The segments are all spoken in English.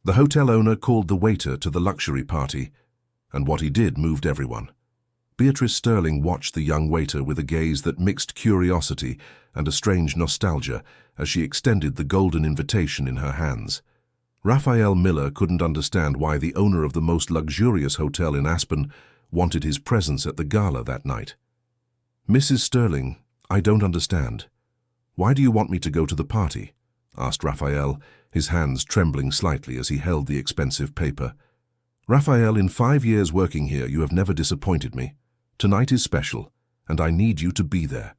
The hotel owner called the waiter to the luxury party, and what he did moved everyone. Beatrice Sterling watched the young waiter with a gaze that mixed curiosity and a strange nostalgia as she extended the golden invitation in her hands. Raphael Miller couldn't understand why the owner of the most luxurious hotel in Aspen wanted his presence at the gala that night. "Mrs. Sterling, I don't understand. Why do you want me to go to the party?" asked Raphael, his hands trembling slightly as he held the expensive paper. "Raphael, in 5 years working here, you have never disappointed me. Tonight is special, and I need you to be there.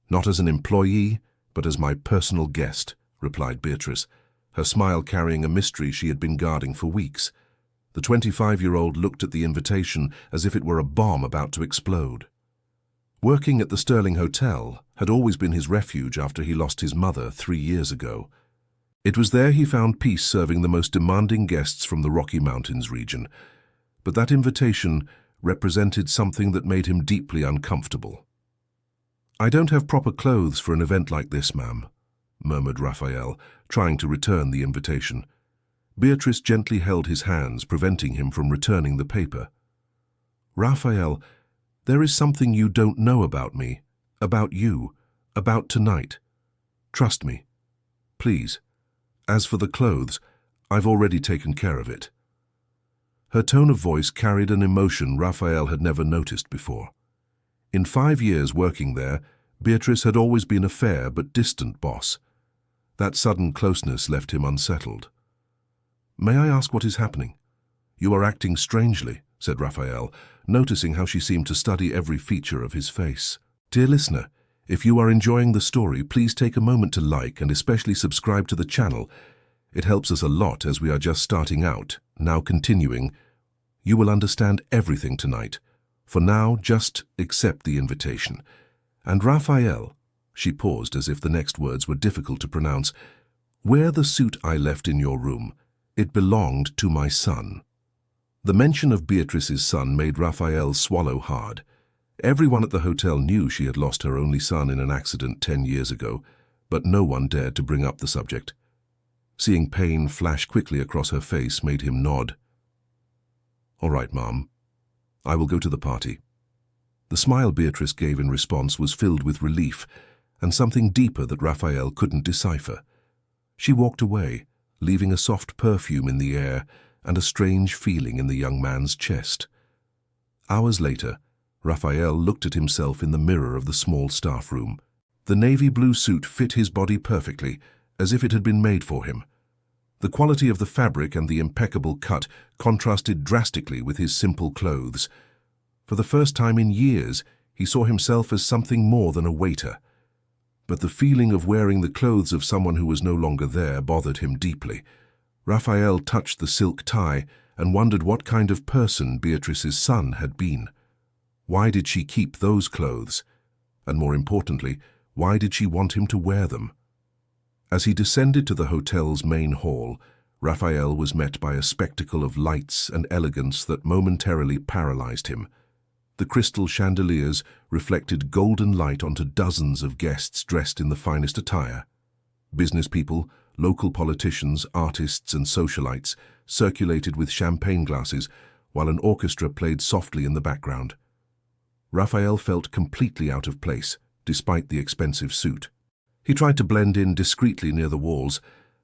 Not as an employee, but as my personal guest," replied Beatrice, her smile carrying a mystery she had been guarding for weeks. The 25-year-old looked at the invitation as if it were a bomb about to explode. Working at the Sterling Hotel had always been his refuge after he lost his mother 3 years ago. It was there he found peace serving the most demanding guests from the Rocky Mountains region. But that invitation represented something that made him deeply uncomfortable. "I don't have proper clothes for an event like this, ma'am," murmured Raphael, trying to return the invitation. Beatrice gently held his hands, preventing him from returning the paper. "Raphael, there is something you don't know about me, about you, about tonight. Trust me. Please. As for the clothes, I've already taken care of it." Her tone of voice carried an emotion Raphael had never noticed before. In 5 years working there, Beatrice had always been a fair but distant boss. That sudden closeness left him unsettled. "May I ask what is happening?" "You are acting strangely," said Raphael, noticing how she seemed to study every feature of his face. "Dear listener, if you are enjoying the story, please take a moment to like and especially subscribe to the channel. It helps us a lot as we are just starting out. Now continuing, you will understand everything tonight. For now, just accept the invitation. And Raphael," she paused as if the next words were difficult to pronounce, "wear the suit I left in your room. It belonged to my son." The mention of Beatrice's son made Raphael swallow hard. Everyone at the hotel knew she had lost her only son in an accident 10 years ago, but no one dared to bring up the subject. Seeing pain flash quickly across her face made him nod. "All right, Mom. I will go to the party." The smile Beatrice gave in response was filled with relief and something deeper that Raphael couldn't decipher. She walked away, leaving a soft perfume in the air and a strange feeling in the young man's chest. Hours later, Raphael looked at himself in the mirror of the small staff room. The navy blue suit fit his body perfectly, as if it had been made for him. The quality of the fabric and the impeccable cut contrasted drastically with his simple clothes. For the first time in years, he saw himself as something more than a waiter. But the feeling of wearing the clothes of someone who was no longer there bothered him deeply. Raphael touched the silk tie and wondered what kind of person Beatrice's son had been. Why did she keep those clothes? And more importantly, why did she want him to wear them? As he descended to the hotel's main hall, Raphael was met by a spectacle of lights and elegance that momentarily paralyzed him. The crystal chandeliers reflected golden light onto dozens of guests dressed in the finest attire. Business people, local politicians, artists and socialites circulated with champagne glasses, while an orchestra played softly in the background. Raphael felt completely out of place, despite the expensive suit. He tried to blend in discreetly near the walls,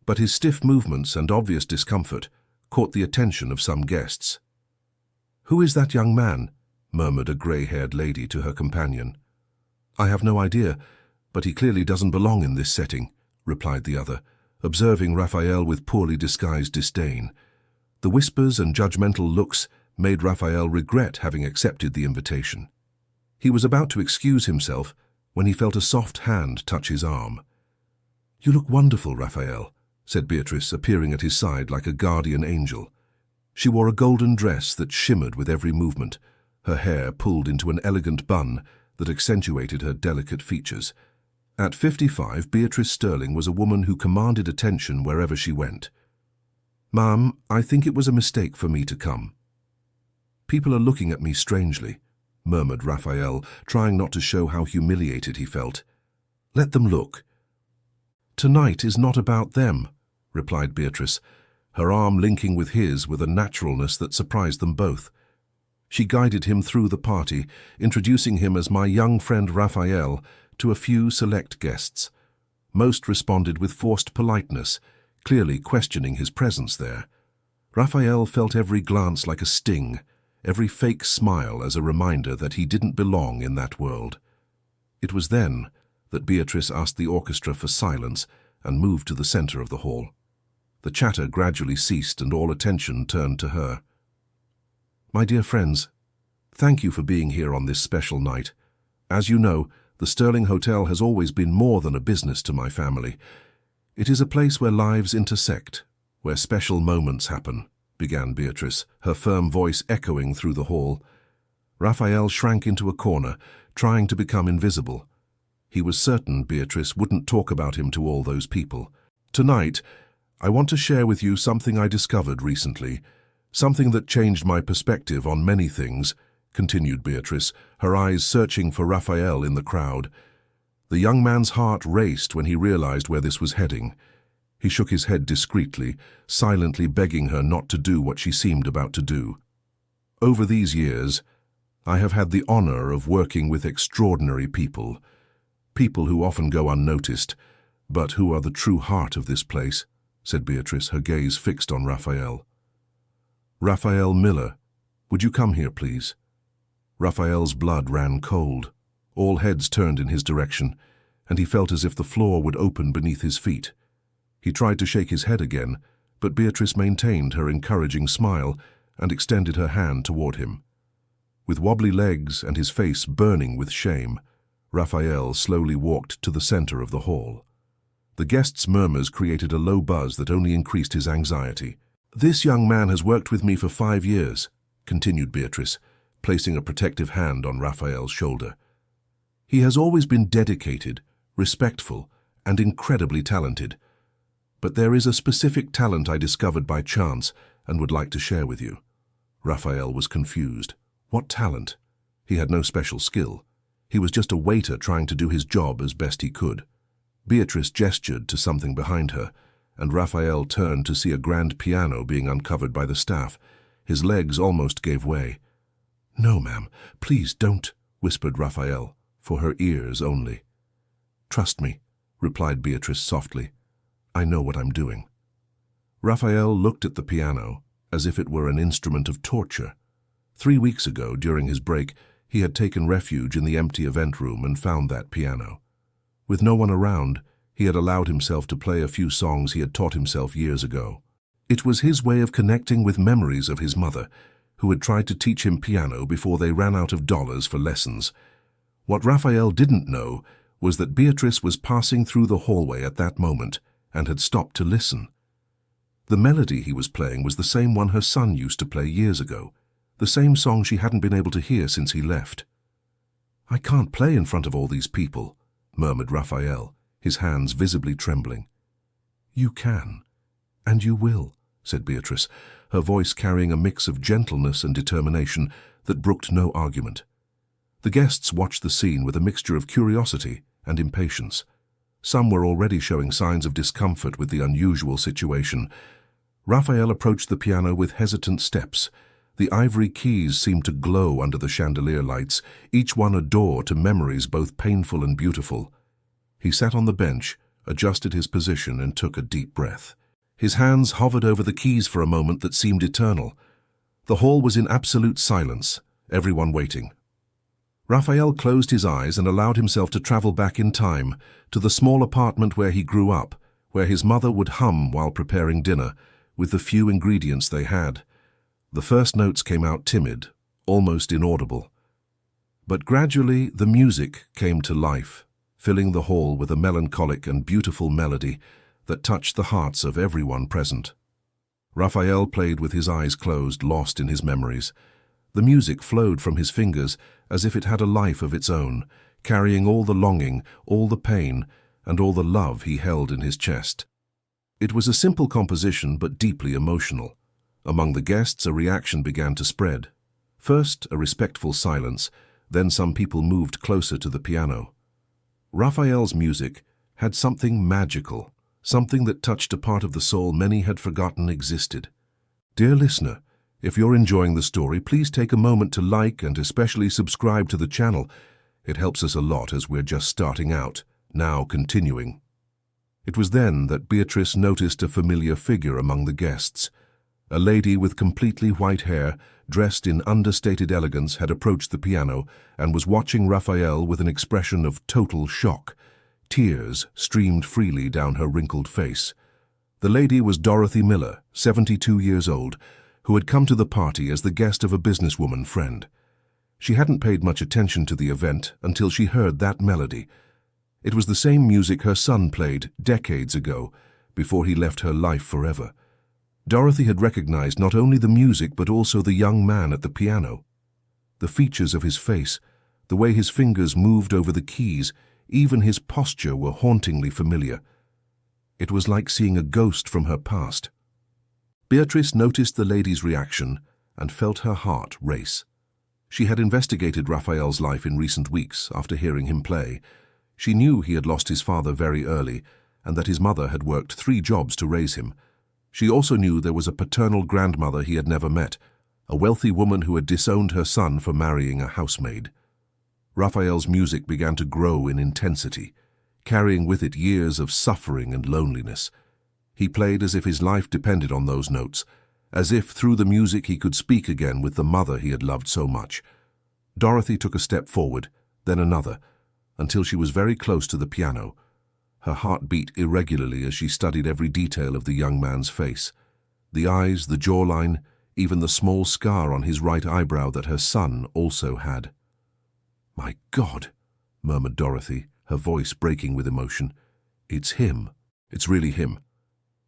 but his stiff movements and obvious discomfort caught the attention of some guests. "Who is that young man?" murmured a grey-haired lady to her companion. "I have no idea, but he clearly doesn't belong in this setting," replied the other, observing Raphael with poorly disguised disdain. The whispers and judgmental looks made Raphael regret having accepted the invitation. He was about to excuse himself when he felt a soft hand touch his arm. "You look wonderful, Raphael," said Beatrice, appearing at his side like a guardian angel. She wore a golden dress that shimmered with every movement, her hair pulled into an elegant bun that accentuated her delicate features. At 55, Beatrice Sterling was a woman who commanded attention wherever she went. "Ma'am, I think it was a mistake for me to come." "People are looking at me strangely," murmured Raphael, trying not to show how humiliated he felt. "Let them look." "Tonight is not about them," replied Beatrice, her arm linking with his with a naturalness that surprised them both. She guided him through the party, introducing him as my young friend Raphael to a few select guests. Most responded with forced politeness, clearly questioning his presence there. Raphael felt every glance like a sting, every fake smile as a reminder that he didn't belong in that world. It was then that Beatrice asked the orchestra for silence and moved to the center of the hall. The chatter gradually ceased and all attention turned to her. "My dear friends, thank you for being here on this special night. As you know, the Sterling Hotel has always been more than a business to my family. It is a place where lives intersect, where special moments happen," began Beatrice, her firm voice echoing through the hall. Raphael shrank into a corner, trying to become invisible. He was certain Beatrice wouldn't talk about him to all those people. "Tonight, I want to share with you something I discovered recently, something that changed my perspective on many things," continued Beatrice, her eyes searching for Raphael in the crowd. The young man's heart raced when he realized where this was heading. He shook his head discreetly, silently begging her not to do what she seemed about to do. "Over these years, I have had the honor of working with extraordinary people, people who often go unnoticed, but who are the true heart of this place," said Beatrice, her gaze fixed on Raphael. "Raphael Miller, would you come here, please?" Raphael's blood ran cold. All heads turned in his direction, and he felt as if the floor would open beneath his feet. He tried to shake his head again, but Beatrice maintained her encouraging smile and extended her hand toward him. With wobbly legs and his face burning with shame, Raphael slowly walked to the center of the hall. The guests' murmurs created a low buzz that only increased his anxiety. "This young man has worked with me for 5 years," continued Beatrice, placing a protective hand on Raphael's shoulder. "He has always been dedicated, respectful, and incredibly talented. But there is a specific talent I discovered by chance and would like to share with you." Raphael was confused. What talent? He had no special skill. He was just a waiter trying to do his job as best he could. Beatrice gestured to something behind her, and Raphael turned to see a grand piano being uncovered by the staff. His legs almost gave way. "No, ma'am, please don't," whispered Raphael, for her ears only. "Trust me," replied Beatrice softly. "I know what I'm doing." Raphael looked at the piano as if it were an instrument of torture. 3 weeks ago, during his break, he had taken refuge in the empty event room and found that piano. With no one around, he had allowed himself to play a few songs he had taught himself years ago. It was his way of connecting with memories of his mother, who had tried to teach him piano before they ran out of dollars for lessons. What Raphael didn't know was that Beatrice was passing through the hallway at that moment and had stopped to listen. The melody he was playing was the same one her son used to play years ago, the same song she hadn't been able to hear since he left. "I can't play in front of all these people," murmured Raphael, his hands visibly trembling. "You can, and you will," said Beatrice, her voice carrying a mix of gentleness and determination that brooked no argument. The guests watched the scene with a mixture of curiosity and impatience. Some were already showing signs of discomfort with the unusual situation. Raphael approached the piano with hesitant steps. The ivory keys seemed to glow under the chandelier lights, each one a door to memories both painful and beautiful. He sat on the bench, adjusted his position, and took a deep breath. His hands hovered over the keys for a moment that seemed eternal. The hall was in absolute silence, everyone waiting. Raphael closed his eyes and allowed himself to travel back in time, to the small apartment where he grew up, where his mother would hum while preparing dinner, with the few ingredients they had. The first notes came out timid, almost inaudible. But gradually the music came to life, filling the hall with a melancholic and beautiful melody that touched the hearts of everyone present. Raphael played with his eyes closed, lost in his memories. The music flowed from his fingers as if it had a life of its own, carrying all the longing, all the pain, and all the love he held in his chest. It was a simple composition but deeply emotional. Among the guests, a reaction began to spread. First, a respectful silence, then some people moved closer to the piano. Raphael's music had something magical, something that touched a part of the soul many had forgotten existed. Dear listener, if you're enjoying the story, please take a moment to like and especially subscribe to the channel. It helps us a lot as we're just starting out, now continuing. It was then that Beatrice noticed a familiar figure among the guests. A lady with completely white hair, dressed in understated elegance, had approached the piano and was watching Raphael with an expression of total shock. Tears streamed freely down her wrinkled face. The lady was Dorothy Miller, 72 years old, who had come to the party as the guest of a businesswoman friend. She hadn't paid much attention to the event until she heard that melody. It was the same music her son played decades ago, before he left her life forever. Dorothy had recognized not only the music but also the young man at the piano. The features of his face, the way his fingers moved over the keys, even his posture were hauntingly familiar. It was like seeing a ghost from her past. Beatrice noticed the lady's reaction and felt her heart race. She had investigated Raphael's life in recent weeks after hearing him play. She knew he had lost his father very early and that his mother had worked 3 jobs to raise him. She also knew there was a paternal grandmother he had never met, a wealthy woman who had disowned her son for marrying a housemaid. Raphael's music began to grow in intensity, carrying with it years of suffering and loneliness. He played as if his life depended on those notes, as if through the music he could speak again with the mother he had loved so much. Dorothy took a step forward, then another, until she was very close to the piano. Her heart beat irregularly as she studied every detail of the young man's face. The eyes, the jawline, even the small scar on his right eyebrow that her son also had. "My God," murmured Dorothy, her voice breaking with emotion. "It's him. It's really him."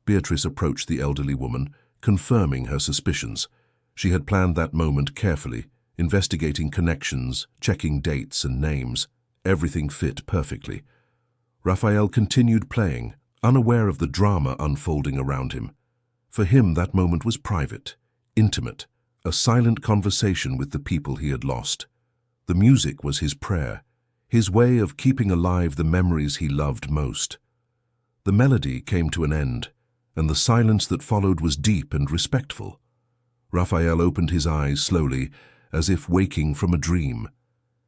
Beatrice approached the elderly woman, confirming her suspicions. She had planned that moment carefully, investigating connections, checking dates and names. Everything fit perfectly. Raphael continued playing, unaware of the drama unfolding around him. For him, that moment was private, intimate, a silent conversation with the people he had lost. The music was his prayer, his way of keeping alive the memories he loved most. The melody came to an end, and the silence that followed was deep and respectful. Raphael opened his eyes slowly, as if waking from a dream.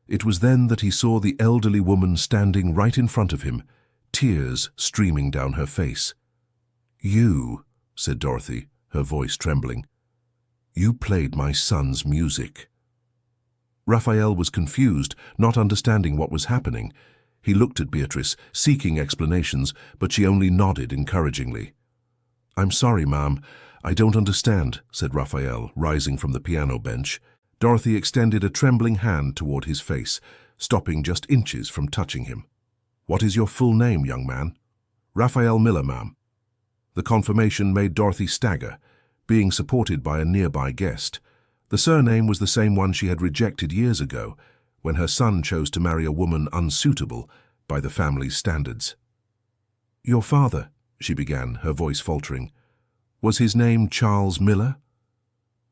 It was then that he saw the elderly woman standing right in front of him, tears streaming down her face. "You," said Dorothy, her voice trembling. "You played my son's music." Raphael was confused, not understanding what was happening. He looked at Beatrice, seeking explanations, but she only nodded encouragingly. "I'm sorry, ma'am. I don't understand," said Raphael, rising from the piano bench. Dorothy extended a trembling hand toward his face, stopping just inches from touching him. "What is your full name, young man?" "Raphael Miller, ma'am." The confirmation made Dorothy stagger, being supported by a nearby guest. The surname was the same one she had rejected years ago, when her son chose to marry a woman unsuitable by the family's standards. "Your father," she began, her voice faltering. "Was his name Charles Miller?"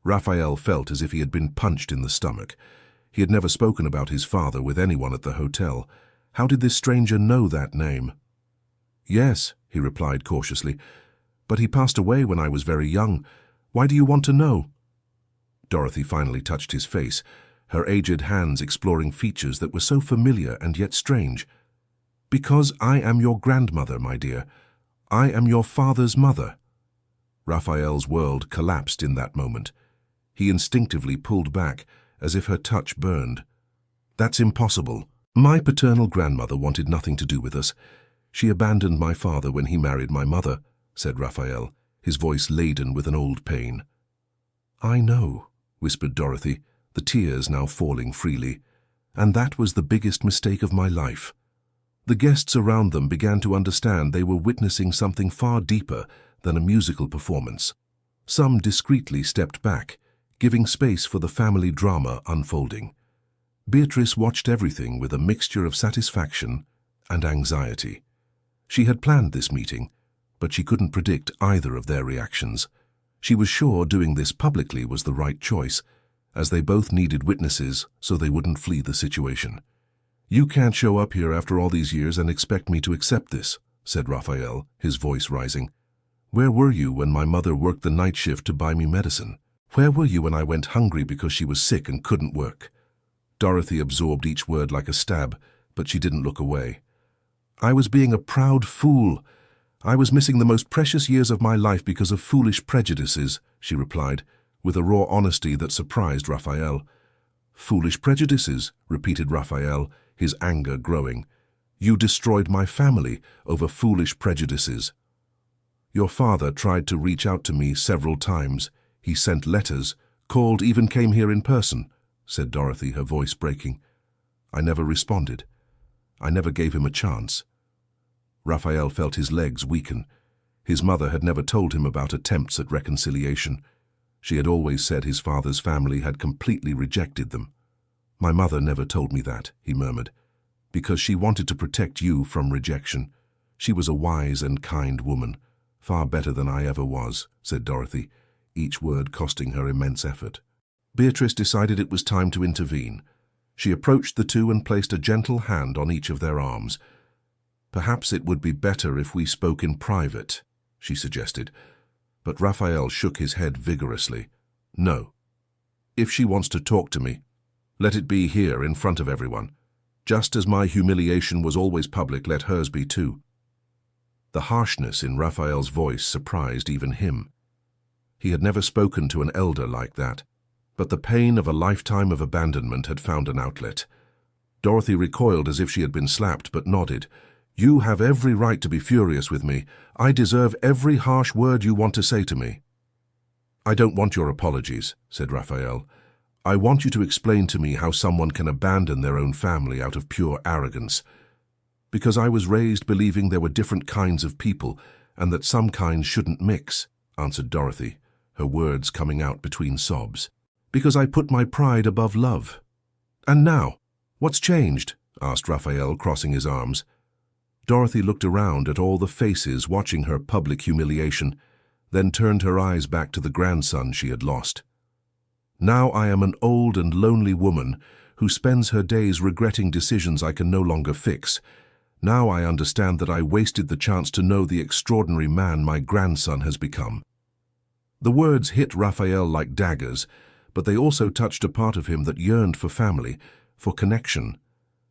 Raphael felt as if he had been punched in the stomach. He had never spoken about his father with anyone at the hotel. How did this stranger know that name? "Yes," he replied cautiously, "but he passed away when I was very young. Why do you want to know?" Dorothy finally touched his face, her aged hands exploring features that were so familiar and yet strange. "Because I am your grandmother, my dear. I am your father's mother." Raphael's world collapsed in that moment. He instinctively pulled back, as if her touch burned. "That's impossible. My paternal grandmother wanted nothing to do with us. She abandoned my father when he married my mother," said Raphael, his voice laden with an old pain. "I know," whispered Dorothy, the tears now falling freely. "And that was the biggest mistake of my life." The guests around them began to understand they were witnessing something far deeper than a musical performance. Some discreetly stepped back, giving space for the family drama unfolding. Beatrice watched everything with a mixture of satisfaction and anxiety. She had planned this meeting, but she couldn't predict either of their reactions. She was sure doing this publicly was the right choice, as they both needed witnesses so they wouldn't flee the situation. "You can't show up here after all these years and expect me to accept this," said Raphael, his voice rising. "Where were you when my mother worked the night shift to buy me medicine? Where were you when I went hungry because she was sick and couldn't work?" Dorothy absorbed each word like a stab, but she didn't look away. "I was being a proud fool. I was missing the most precious years of my life because of foolish prejudices," she replied, with a raw honesty that surprised Raphael. "Foolish prejudices," repeated Raphael, his anger growing. "You destroyed my family over foolish prejudices." "Your father tried to reach out to me several times. He sent letters, called, even came here in person," said Dorothy, her voice breaking. "I never responded. I never gave him a chance." Raphael felt his legs weaken. His mother had never told him about attempts at reconciliation. She had always said his father's family had completely rejected them. "My mother never told me that," he murmured, "because she wanted to protect you from rejection. She was a wise and kind woman, far better than I ever was," said Dorothy, each word costing her immense effort. Beatrice decided it was time to intervene. She approached the two and placed a gentle hand on each of their arms. "Perhaps it would be better if we spoke in private," she suggested. But Raphael shook his head vigorously. "No. If she wants to talk to me, let it be here in front of everyone. Just as my humiliation was always public, let hers be too." The harshness in Raphael's voice surprised even him. He had never spoken to an elder like that, but the pain of a lifetime of abandonment had found an outlet. Dorothy recoiled as if she had been slapped, but nodded. "You have every right to be furious with me. I deserve every harsh word you want to say to me." "I don't want your apologies," said Raphael. "I want you to explain to me how someone can abandon their own family out of pure arrogance. Because I was raised believing there were different kinds of people and that some kinds shouldn't mix," answered Dorothy, her words coming out between sobs. "Because I put my pride above love." "And now, what's changed?" asked Raphael, crossing his arms. Dorothy looked around at all the faces watching her public humiliation, then turned her eyes back to the grandson she had lost. "Now I am an old and lonely woman who spends her days regretting decisions I can no longer fix. Now I understand that I wasted the chance to know the extraordinary man my grandson has become." The words hit Raphael like daggers, but they also touched a part of him that yearned for family, for connection.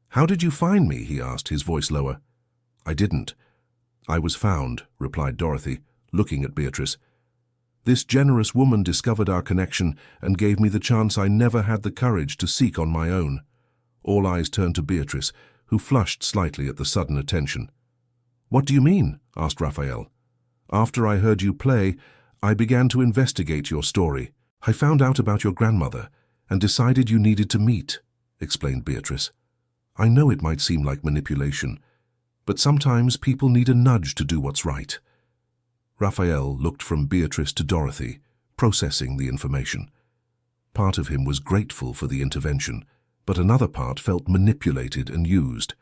"How did you find me?" he asked, his voice lower. "I didn't. I was found," replied Dorothy, looking at Beatrice. "This generous woman discovered our connection and gave me the chance I never had the courage to seek on my own." All eyes turned to Beatrice, who flushed slightly at the sudden attention. "What do you mean?" asked Raphael. "After I heard you play, I began to investigate your story. I found out about your grandmother and decided you needed to meet," explained Beatrice. "I know it might seem like manipulation, but sometimes people need a nudge to do what's right." Raphael looked from Beatrice to Dorothy, processing the information. Part of him was grateful for the intervention, but another part felt manipulated and used.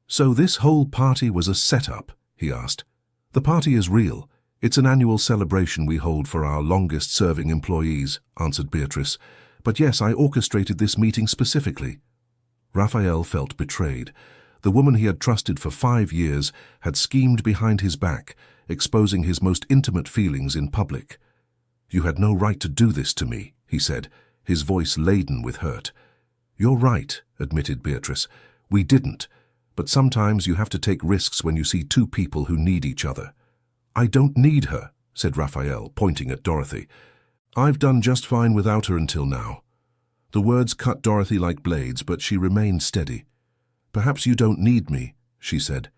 "So this whole party was a setup?" he asked. "The party is real. It's an annual celebration we hold for our longest-serving employees," answered Beatrice. "But yes, I orchestrated this meeting specifically." Raphael felt betrayed. The woman he had trusted for 5 years had schemed behind his back, exposing his most intimate feelings in public. "You had no right to do this to me," he said, his voice laden with hurt. "You're right," admitted Beatrice. "We didn't. But sometimes you have to take risks when you see two people who need each other." "I don't need her," said Raphael, pointing at Dorothy. "I've done just fine without her until now." The words cut Dorothy like blades, but she remained steady. "Perhaps you don't need me," she said,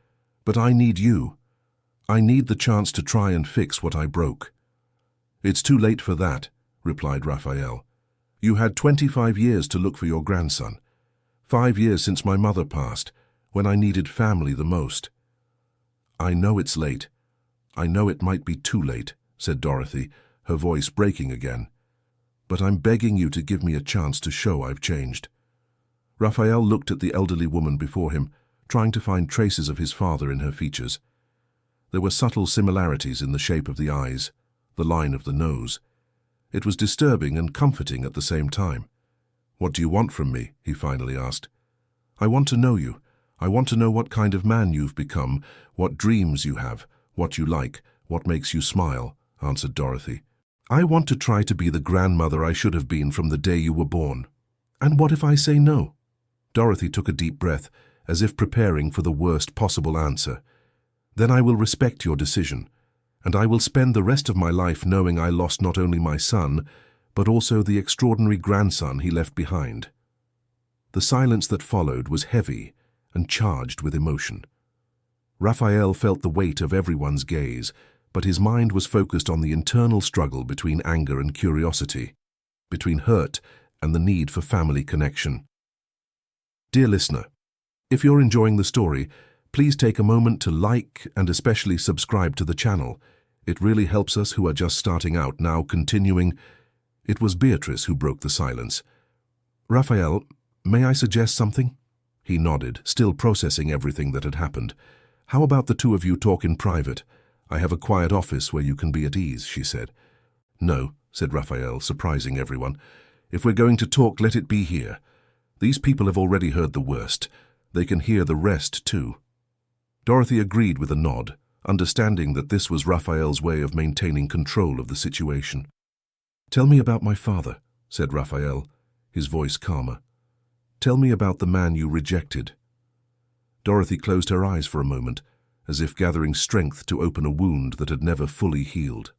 "but I need you. I need the chance to try and fix what I broke." "It's too late for that," replied Raphael. "You had 25 years to look for your grandson. 5 years since my mother passed, when I needed family the most." "I know it's late. I know it might be too late," said Dorothy, her voice breaking again. "But I'm begging you to give me a chance to show I've changed." Raphael looked at the elderly woman before him, trying to find traces of his father in her features. There were subtle similarities in the shape of the eyes, the line of the nose. It was disturbing and comforting at the same time. "What do you want from me?" he finally asked. "I want to know you. I want to know what kind of man you've become, what dreams you have, what you like, what makes you smile," answered Dorothy. "I want to try to be the grandmother I should have been from the day you were born." "And what if I say no?" Dorothy took a deep breath, as if preparing for the worst possible answer. "Then I will respect your decision, and I will spend the rest of my life knowing I lost not only my son, but also the extraordinary grandson he left behind." The silence that followed was heavy and charged with emotion. Raphael felt the weight of everyone's gaze, but his mind was focused on the internal struggle between anger and curiosity, between hurt and the need for family connection. Dear listener, if you're enjoying the story, please take a moment to like and especially subscribe to the channel. It really helps us who are just starting out. Now continuing, it was Beatrice who broke the silence. "Raphael, may I suggest something?" He nodded, still processing everything that had happened. "How about the two of you talk in private? I have a quiet office where you can be at ease," she said. "No," said Raphael, surprising everyone. "If we're going to talk, let it be here. These people have already heard the worst. They can hear the rest too." Dorothy agreed with a nod, understanding that this was Raphael's way of maintaining control of the situation. "Tell me about my father," said Raphael, his voice calmer. "Tell me about the man you rejected." Dorothy closed her eyes for a moment, as if gathering strength to open a wound that had never fully healed.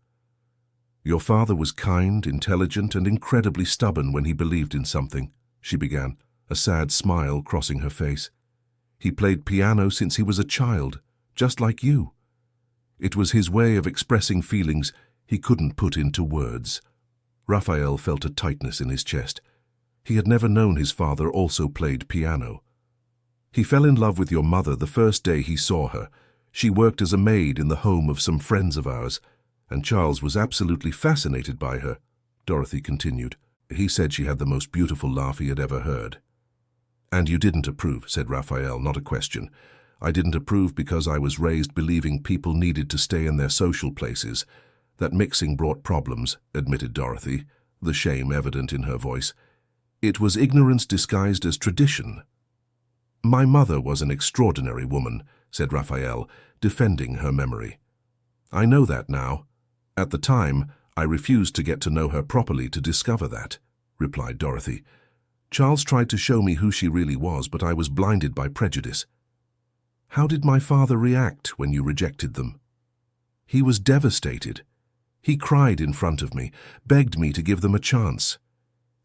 "Your father was kind, intelligent, and incredibly stubborn when he believed in something," she began, a sad smile crossing her face. "He played piano since he was a child, just like you. It was his way of expressing feelings he couldn't put into words." Raphael felt a tightness in his chest. He had never known his father also played piano. "He fell in love with your mother the first day he saw her. She worked as a maid in the home of some friends of ours, and Charles was absolutely fascinated by her," Dorothy continued. "He said she had the most beautiful laugh he had ever heard." "And you didn't approve," said Raphael, not a question. "I didn't approve because I was raised believing people needed to stay in their social places. That mixing brought problems," admitted Dorothy, the shame evident in her voice. "It was ignorance disguised as tradition." "My mother was an extraordinary woman," said Raphael, defending her memory. "I know that now. At the time, I refused to get to know her properly to discover that," replied Dorothy. "Charles tried to show me who she really was, but I was blinded by prejudice." "How did my father react when you rejected them?" "He was devastated. He cried in front of me, begged me to give them a chance.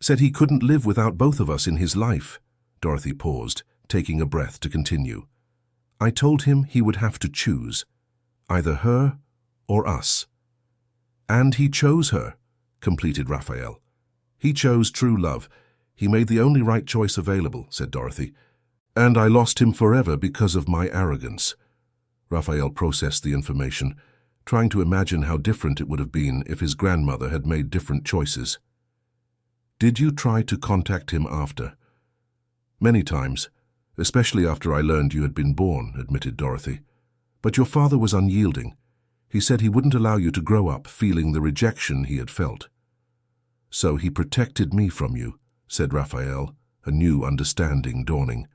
Said he couldn't live without both of us in his life." Dorothy paused, taking a breath to continue. "I told him he would have to choose, either her or us." "And he chose her," completed Raphael. "He chose true love. He made the only right choice available," said Dorothy. "And I lost him forever because of my arrogance." Raphael processed the information, trying to imagine how different it would have been if his grandmother had made different choices. "Did you try to contact him after?" "Many times, especially after I learned you had been born," admitted Dorothy. "But your father was unyielding. He said he wouldn't allow you to grow up feeling the rejection he had felt." "So he protected me from you," said Raphael, a new understanding dawning.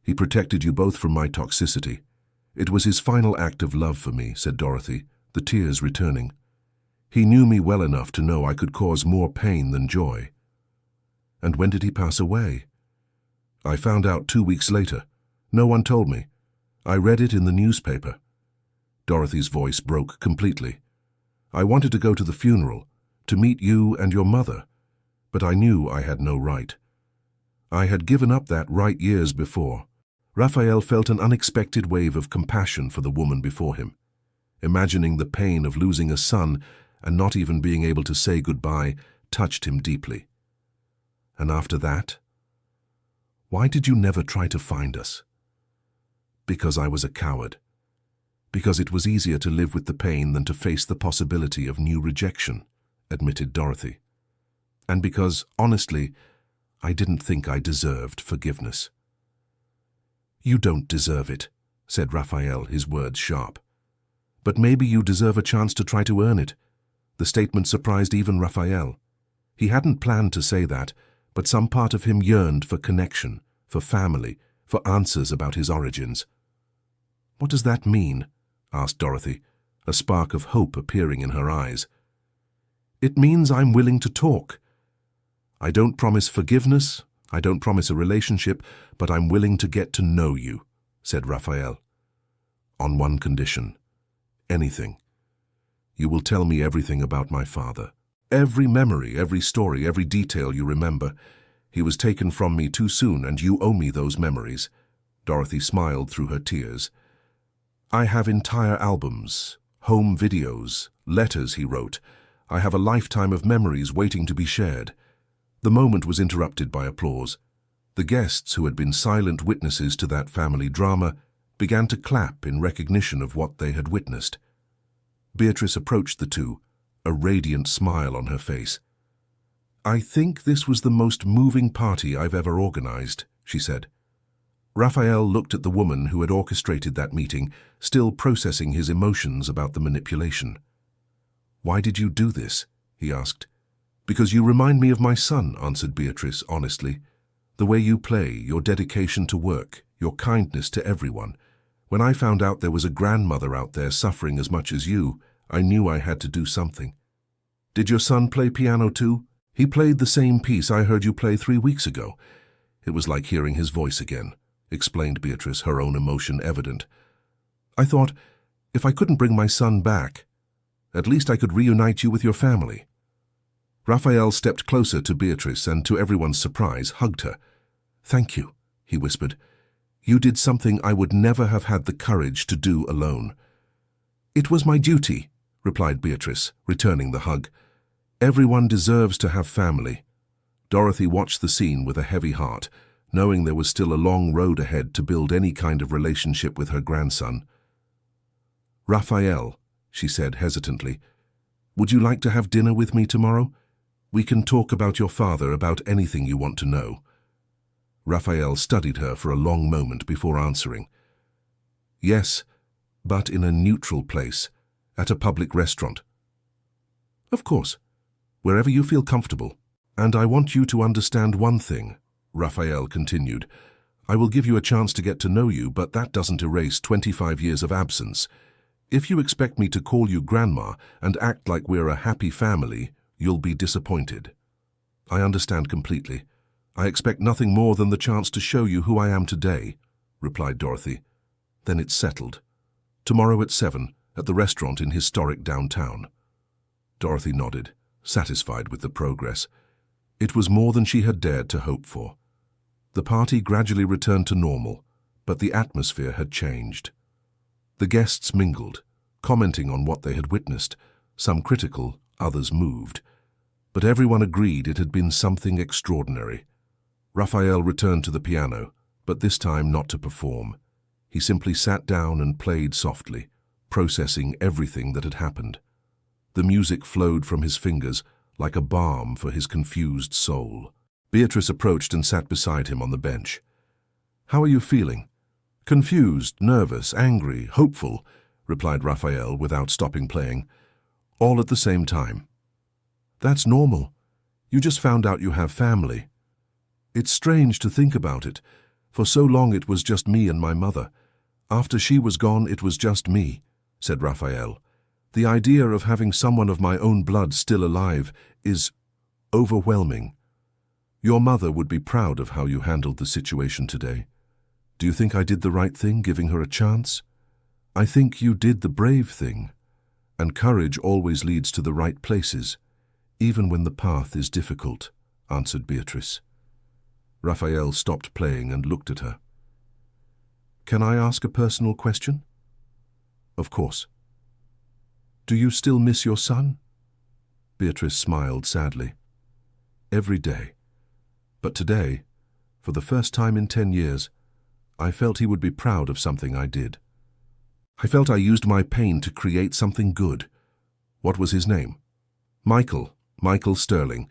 "He protected you both from my toxicity. It was his final act of love for me," said Dorothy, the tears returning. "He knew me well enough to know I could cause more pain than joy." "And when did he pass away?" "I found out 2 weeks later. No one told me. I read it in the newspaper." Dorothy's voice broke completely. "I wanted to go to the funeral, to meet you and your mother, but I knew I had no right. I had given up that right years before." Raphael felt an unexpected wave of compassion for the woman before him. Imagining the pain of losing a son and not even being able to say goodbye touched him deeply. "And after that? Why did you never try to find us?" "Because I was a coward. Because it was easier to live with the pain than to face the possibility of new rejection," admitted Dorothy. "And because, honestly, I didn't think I deserved forgiveness." "You don't deserve it," said Raphael, his words sharp. "But maybe you deserve a chance to try to earn it." The statement surprised even Raphael. He hadn't planned to say that, but some part of him yearned for connection, for family, for answers about his origins. "What does that mean?" asked Dorothy, a spark of hope appearing in her eyes. "It means I'm willing to talk. I don't promise forgiveness, I don't promise a relationship, but I'm willing to get to know you," said Raphael. "On one condition. Anything. You will tell me everything about my father. Every memory, every story, every detail you remember. He was taken from me too soon, and you owe me those memories." Dorothy smiled through her tears. "I have entire albums, home videos, letters he wrote. I have a lifetime of memories waiting to be shared." The moment was interrupted by applause. The guests, who had been silent witnesses to that family drama, began to clap in recognition of what they had witnessed. Beatrice approached the two, a radiant smile on her face. "I think this was the most moving party I've ever organized," she said. Raphael looked at the woman who had orchestrated that meeting, still processing his emotions about the manipulation. "Why did you do this?" he asked. "Because you remind me of my son," answered Beatrice honestly. "The way you play, your dedication to work, your kindness to everyone. When I found out there was a grandmother out there suffering as much as you, I knew I had to do something." "Did your son play piano too?" "He played the same piece I heard you play 3 weeks ago. It was like hearing his voice again," explained Beatrice, her own emotion evident. "I thought, if I couldn't bring my son back, at least I could reunite you with your family." Raphael stepped closer to Beatrice and, to everyone's surprise, hugged her. "Thank you," he whispered. "You did something I would never have had the courage to do alone." "It was my duty," replied Beatrice, returning the hug. "Everyone deserves to have family." Dorothy watched the scene with a heavy heart, knowing there was still a long road ahead to build any kind of relationship with her grandson. "Raphael," she said hesitantly, "would you like to have dinner with me tomorrow? We can talk about your father, about anything you want to know." Raphael studied her for a long moment before answering. "Yes, but in a neutral place, at a public restaurant." "Of course, wherever you feel comfortable. And I want you to understand one thing," Raphael continued. "I will give you a chance to get to know you, but that doesn't erase 25 years of absence. If you expect me to call you Grandma and act like we're a happy family, you'll be disappointed. I understand completely. I expect nothing more than the chance to show you who I am today," replied Dorothy. "Then it's settled. Tomorrow at 7, at the restaurant in historic downtown." Dorothy nodded, satisfied with the progress. It was more than she had dared to hope for. The party gradually returned to normal, but the atmosphere had changed. The guests mingled, commenting on what they had witnessed, some critical, others moved. But everyone agreed it had been something extraordinary. Raphael returned to the piano, but this time not to perform. He simply sat down and played softly, processing everything that had happened. The music flowed from his fingers like a balm for his confused soul. Beatrice approached and sat beside him on the bench. "How are you feeling?" "Confused, nervous, angry, hopeful," replied Raphael without stopping playing. "All at the same time." "That's normal. You just found out you have family." "It's strange to think about it. For so long it was just me and my mother. After she was gone, it was just me," said Raphael. "The idea of having someone of my own blood still alive is overwhelming. Your mother would be proud of how you handled the situation today. Do you think I did the right thing, giving her a chance?" "I think you did the brave thing. And courage always leads to the right places, even when the path is difficult," answered Beatrice. Raphael stopped playing and looked at her. "Can I ask a personal question?" "Of course." "Do you still miss your son?" Beatrice smiled sadly. "Every day. But today, for the first time in 10 years, I felt he would be proud of something I did. I felt I used my pain to create something good." "What was his name?" Michael Sterling.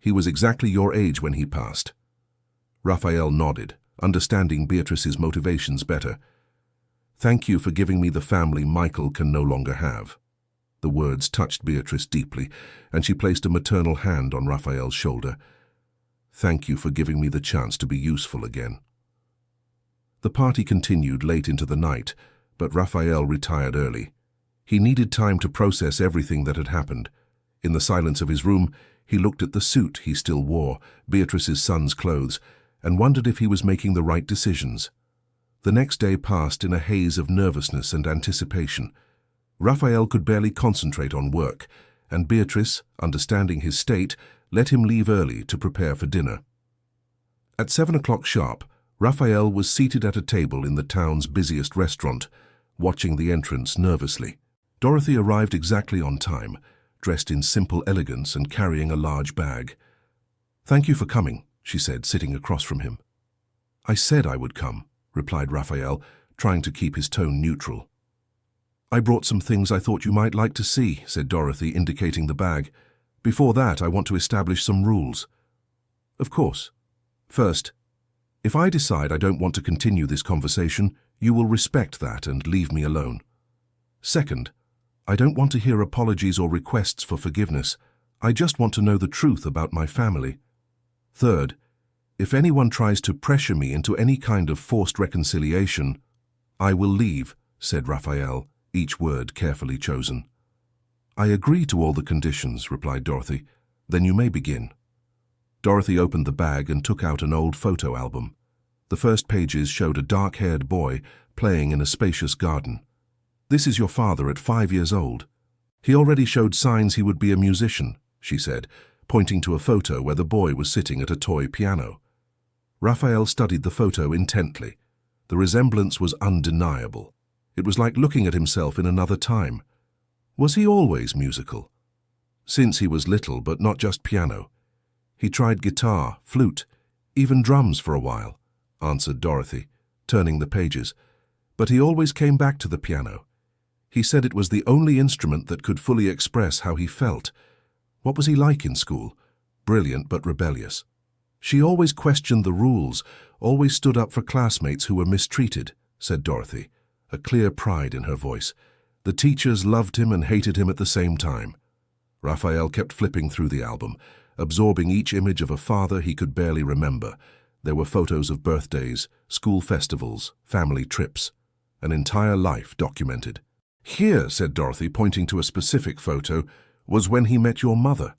He was exactly your age when he passed." Raphael nodded, understanding Beatrice's motivations better. "Thank you for giving me the family Michael can no longer have." The words touched Beatrice deeply, and she placed a maternal hand on Raphael's shoulder. "Thank you for giving me the chance to be useful again." The party continued late into the night, but Raphael retired early. He needed time to process everything that had happened. In the silence of his room, he looked at the suit he still wore, Beatrice's son's clothes, and wondered if he was making the right decisions. The next day passed in a haze of nervousness and anticipation. Raphael could barely concentrate on work, and Beatrice, understanding his state, let him leave early to prepare for dinner. At 7 o'clock sharp, Raphael was seated at a table in the town's busiest restaurant, watching the entrance nervously. Dorothy arrived exactly on time, dressed in simple elegance and carrying a large bag. "Thank you for coming," she said, sitting across from him. "I said I would come," replied Raphael, trying to keep his tone neutral. "I brought some things I thought you might like to see," said Dorothy, indicating the bag. "Before that, I want to establish some rules." "Of course. First, if I decide I don't want to continue this conversation, you will respect that and leave me alone. Second, I don't want to hear apologies or requests for forgiveness. I just want to know the truth about my family. Third, if anyone tries to pressure me into any kind of forced reconciliation, I will leave," said Raphael, each word carefully chosen. "I agree to all the conditions," replied Dorothy. "Then you may begin." Dorothy opened the bag and took out an old photo album. The first pages showed a dark-haired boy playing in a spacious garden. "This is your father at 5 years old. He already showed signs he would be a musician," she said, pointing to a photo where the boy was sitting at a toy piano. Raphael studied the photo intently. The resemblance was undeniable. It was like looking at himself in another time. Was he always musical? Since he was little, but not just piano. He tried guitar, flute, even drums for a while, answered Dorothy, turning the pages. But he always came back to the piano. He said it was the only instrument that could fully express how he felt. What was he like in school? Brilliant but rebellious. She always questioned the rules, always stood up for classmates who were mistreated, said Dorothy, a clear pride in her voice. The teachers loved him and hated him at the same time. Raphael kept flipping through the album, absorbing each image of a father he could barely remember. There were photos of birthdays, school festivals, family trips, an entire life documented. "Here," said Dorothy, pointing to a specific photo, "was when he met your mother."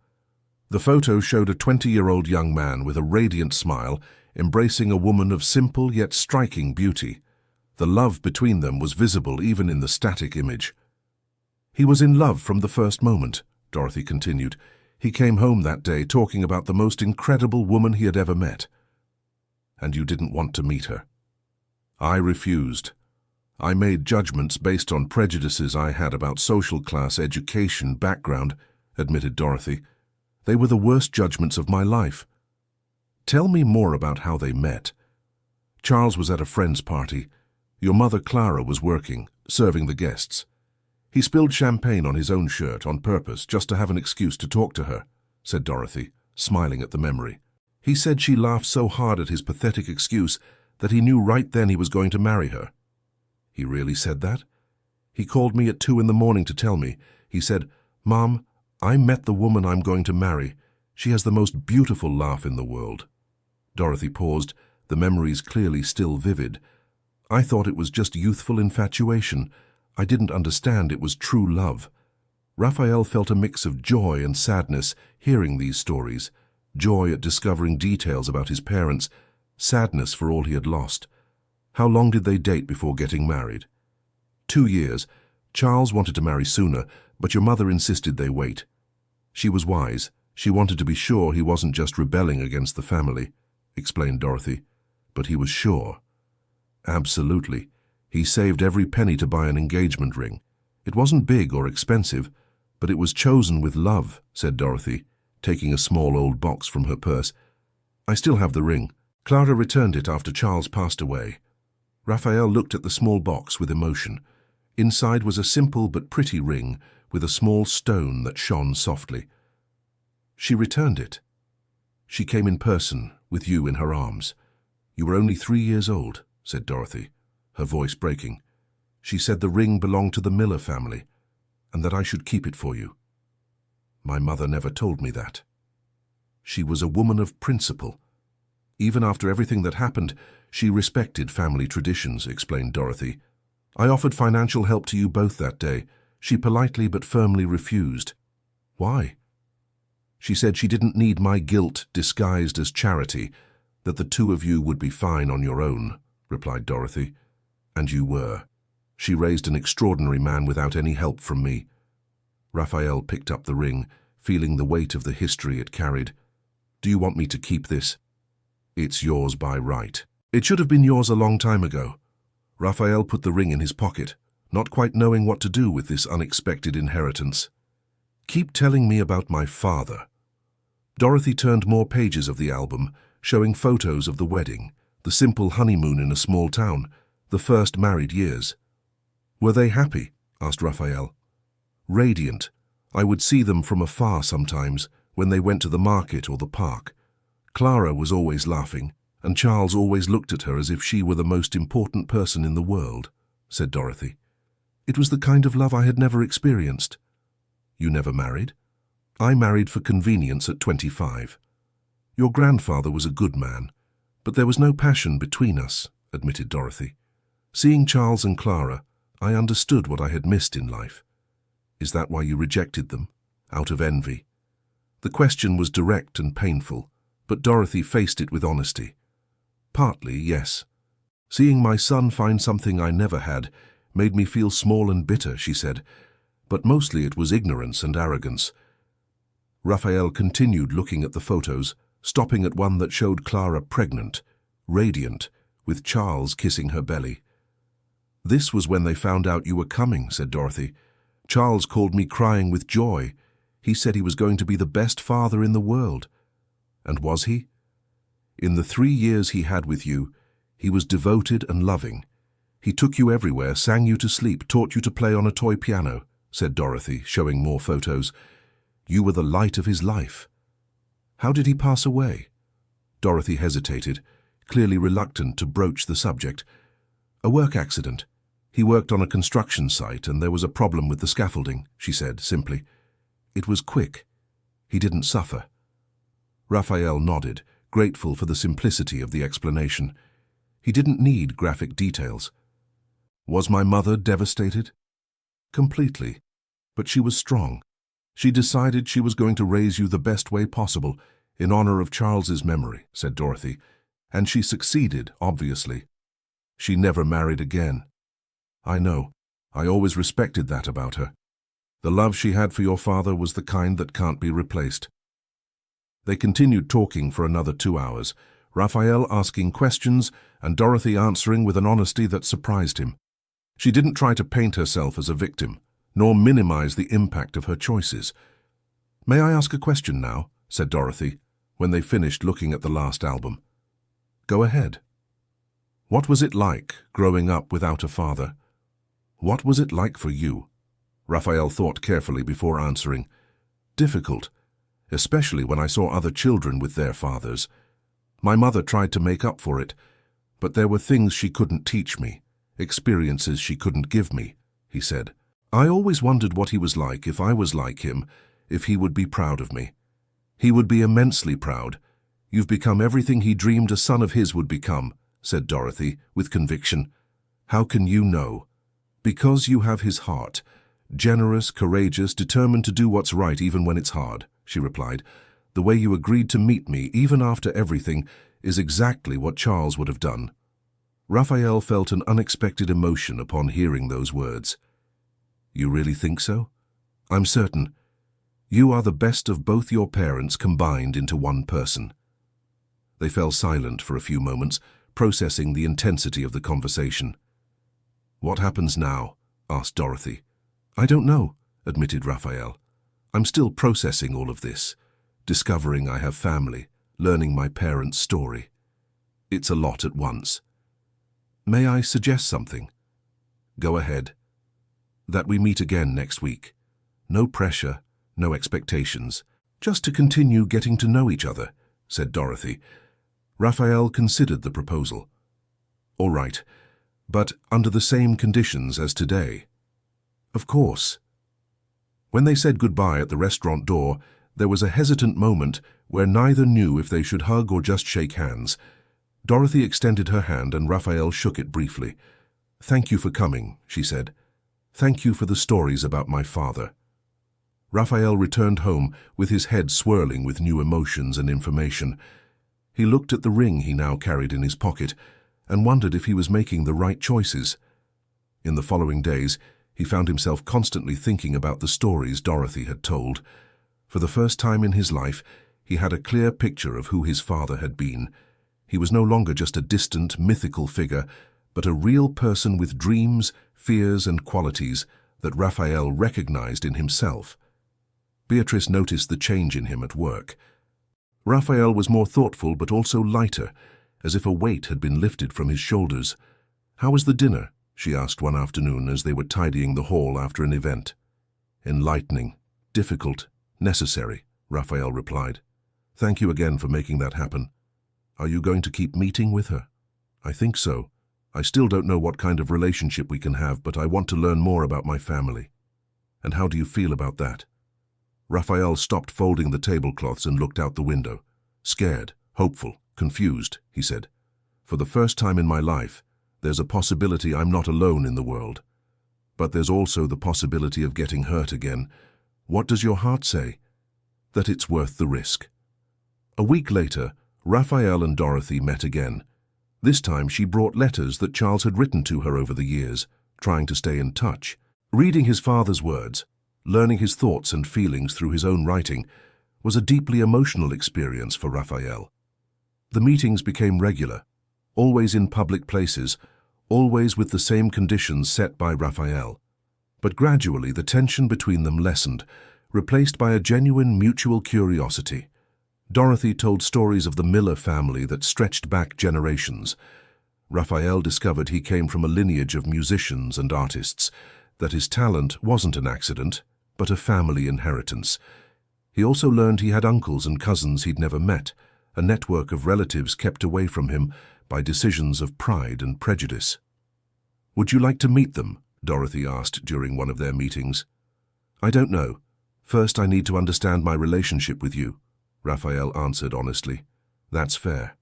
The photo showed a 20-year-old young man with a radiant smile, embracing a woman of simple yet striking beauty. The love between them was visible even in the static image. "He was in love from the first moment," Dorothy continued. "He came home that day talking about the most incredible woman he had ever met. And you didn't want to meet her." "I refused. I made judgments based on prejudices I had about social class, education, background," admitted Dorothy. "They were the worst judgments of my life." "Tell me more about how they met." "Charles was at a friend's party. Your mother Clara was working, serving the guests. He spilled champagne on his own shirt on purpose just to have an excuse to talk to her," said Dorothy, smiling at the memory. "He said she laughed so hard at his pathetic excuse that he knew right then he was going to marry her." "He really said that?" "He called me at 2 in the morning to tell me. He said, 'Mom, I met the woman I'm going to marry. She has the most beautiful laugh in the world.'" Dorothy paused, the memories clearly still vivid. "I thought it was just youthful infatuation. I didn't understand it was true love." Raphael felt a mix of joy and sadness hearing these stories. Joy at discovering details about his parents, sadness for all he had lost. How long did they date before getting married? 2 years. Charles wanted to marry sooner, but your mother insisted they wait. She was wise. She wanted to be sure he wasn't just rebelling against the family, explained Dorothy. But he was sure. Absolutely. He saved every penny to buy an engagement ring. It wasn't big or expensive, but it was chosen with love, said Dorothy, taking a small old box from her purse. "I still have the ring. Clara returned it after Charles passed away." Raphael looked at the small box with emotion. Inside was a simple but pretty ring with a small stone that shone softly. "She returned it. She came in person, with you in her arms. You were only 3 years old," said Dorothy, her voice breaking. "She said the ring belonged to the Miller family, and that I should keep it for you. My mother never told me that. She was a woman of principle. Even after everything that happened, She respected family traditions, explained Dorothy. I offered financial help to you both that day. She politely but firmly refused. Why? She said she didn't need my guilt disguised as charity, that the two of you would be fine on your own, replied Dorothy. And you were. She raised an extraordinary man without any help from me. Raphael picked up the ring, feeling the weight of the history it carried. Do you want me to keep this? It's yours by right. It should have been yours a long time ago. Raphael put the ring in his pocket, not quite knowing what to do with this unexpected inheritance. Keep telling me about my father. Dorothy turned more pages of the album, showing photos of the wedding, the simple honeymoon in a small town, the first married years. Were they happy? Asked Raphael. Radiant. I would see them from afar sometimes, when they went to the market or the park. Clara was always laughing, and Charles always looked at her as if she were the most important person in the world, said Dorothy. It was the kind of love I had never experienced. You never married? I married for convenience at 25. Your grandfather was a good man, but there was no passion between us, admitted Dorothy. Seeing Charles and Clara, I understood what I had missed in life. Is that why you rejected them? Out of envy? The question was direct and painful, but Dorothy faced it with honesty. Partly, yes. Seeing my son find something I never had made me feel small and bitter, she said, but mostly it was ignorance and arrogance. Raphael continued looking at the photos, stopping at one that showed Clara pregnant, radiant, with Charles kissing her belly. This was when they found out you were coming, said Dorothy. Charles called me crying with joy. He said he was going to be the best father in the world. And was he? In the 3 years he had with you, he was devoted and loving. He took you everywhere, sang you to sleep, taught you to play on a toy piano, said Dorothy, showing more photos. You were the light of his life. How did he pass away? Dorothy hesitated, clearly reluctant to broach the subject. A work accident. He worked on a construction site and there was a problem with the scaffolding, she said simply. It was quick. He didn't suffer. Raphael nodded, grateful for the simplicity of the explanation. He didn't need graphic details. Was my mother devastated? Completely. But she was strong. She decided she was going to raise you the best way possible, in honor of Charles's memory, said Dorothy. And she succeeded, obviously. She never married again. I know. I always respected that about her. The love she had for your father was the kind that can't be replaced. They continued talking for another 2 hours, Raphael asking questions and Dorothy answering with an honesty that surprised him. She didn't try to paint herself as a victim, nor minimize the impact of her choices. May I ask a question now? Said Dorothy, when they finished looking at the last album. Go ahead. What was it like growing up without a father? What was it like for you? Raphael thought carefully before answering. Difficult, especially when I saw other children with their fathers. My mother tried to make up for it, but there were things she couldn't teach me, experiences she couldn't give me, he said. I always wondered what he was like if I was like him, if he would be proud of me. He would be immensely proud. You've become everything he dreamed a son of his would become, said Dorothy, with conviction. How can you know? Because you have his heart. Generous, courageous, determined to do what's right even when it's hard, she replied. The way you agreed to meet me, even after everything, is exactly what Charles would have done. Raphael felt an unexpected emotion upon hearing those words. You really think so? I'm certain. You are the best of both your parents combined into one person. They fell silent for a few moments, processing the intensity of the conversation. What happens now? Asked Dorothy. I don't know, admitted Raphael. I'm still processing all of this, discovering I have family, learning my parents' story. It's a lot at once. May I suggest something? Go ahead. That we meet again next week. No pressure, no expectations, just to continue getting to know each other, said Dorothy. Raphael considered the proposal. All right, but under the same conditions as today. Of course. When they said goodbye at the restaurant door, there was a hesitant moment where neither knew if they should hug or just shake hands. Dorothy extended her hand and Raphael shook it briefly. "Thank you for coming," she said. "Thank you for the stories about my father." Raphael returned home with his head swirling with new emotions and information. He looked at the ring he now carried in his pocket and wondered if he was making the right choices. In the following days, he found himself constantly thinking about the stories Dorothy had told. For the first time in his life, he had a clear picture of who his father had been. He was no longer just a distant, mythical figure, but a real person with dreams, fears, and qualities that Raphael recognized in himself. Beatrice noticed the change in him at work. Raphael was more thoughtful but also lighter, as if a weight had been lifted from his shoulders. "How was the dinner?" she asked one afternoon as they were tidying the hall after an event. "Enlightening, difficult, necessary," Raphael replied. "Thank you again for making that happen. Are you going to keep meeting with her?" "I think so. I still don't know what kind of relationship we can have, but I want to learn more about my family." "And how do you feel about that?" Raphael stopped folding the tablecloths and looked out the window. "Scared, hopeful, confused," he said. "For the first time in my life, there's a possibility I'm not alone in the world. But there's also the possibility of getting hurt again. What does your heart say?" "That it's worth the risk." A week later, Raphael and Dorothy met again. This time she brought letters that Charles had written to her over the years, trying to stay in touch. Reading his father's words, learning his thoughts and feelings through his own writing, was a deeply emotional experience for Raphael. The meetings became regular, always in public places, always with the same conditions set by Raphael. But gradually the tension between them lessened, replaced by a genuine mutual curiosity. Dorothy told stories of the Miller family that stretched back generations. Raphael discovered he came from a lineage of musicians and artists, that his talent wasn't an accident, but a family inheritance. He also learned he had uncles and cousins he'd never met, a network of relatives kept away from him by decisions of pride and prejudice. "Would you like to meet them?" Dorothy asked during one of their meetings. "I don't know. First I need to understand my relationship with you," Raphael answered honestly. "That's fair."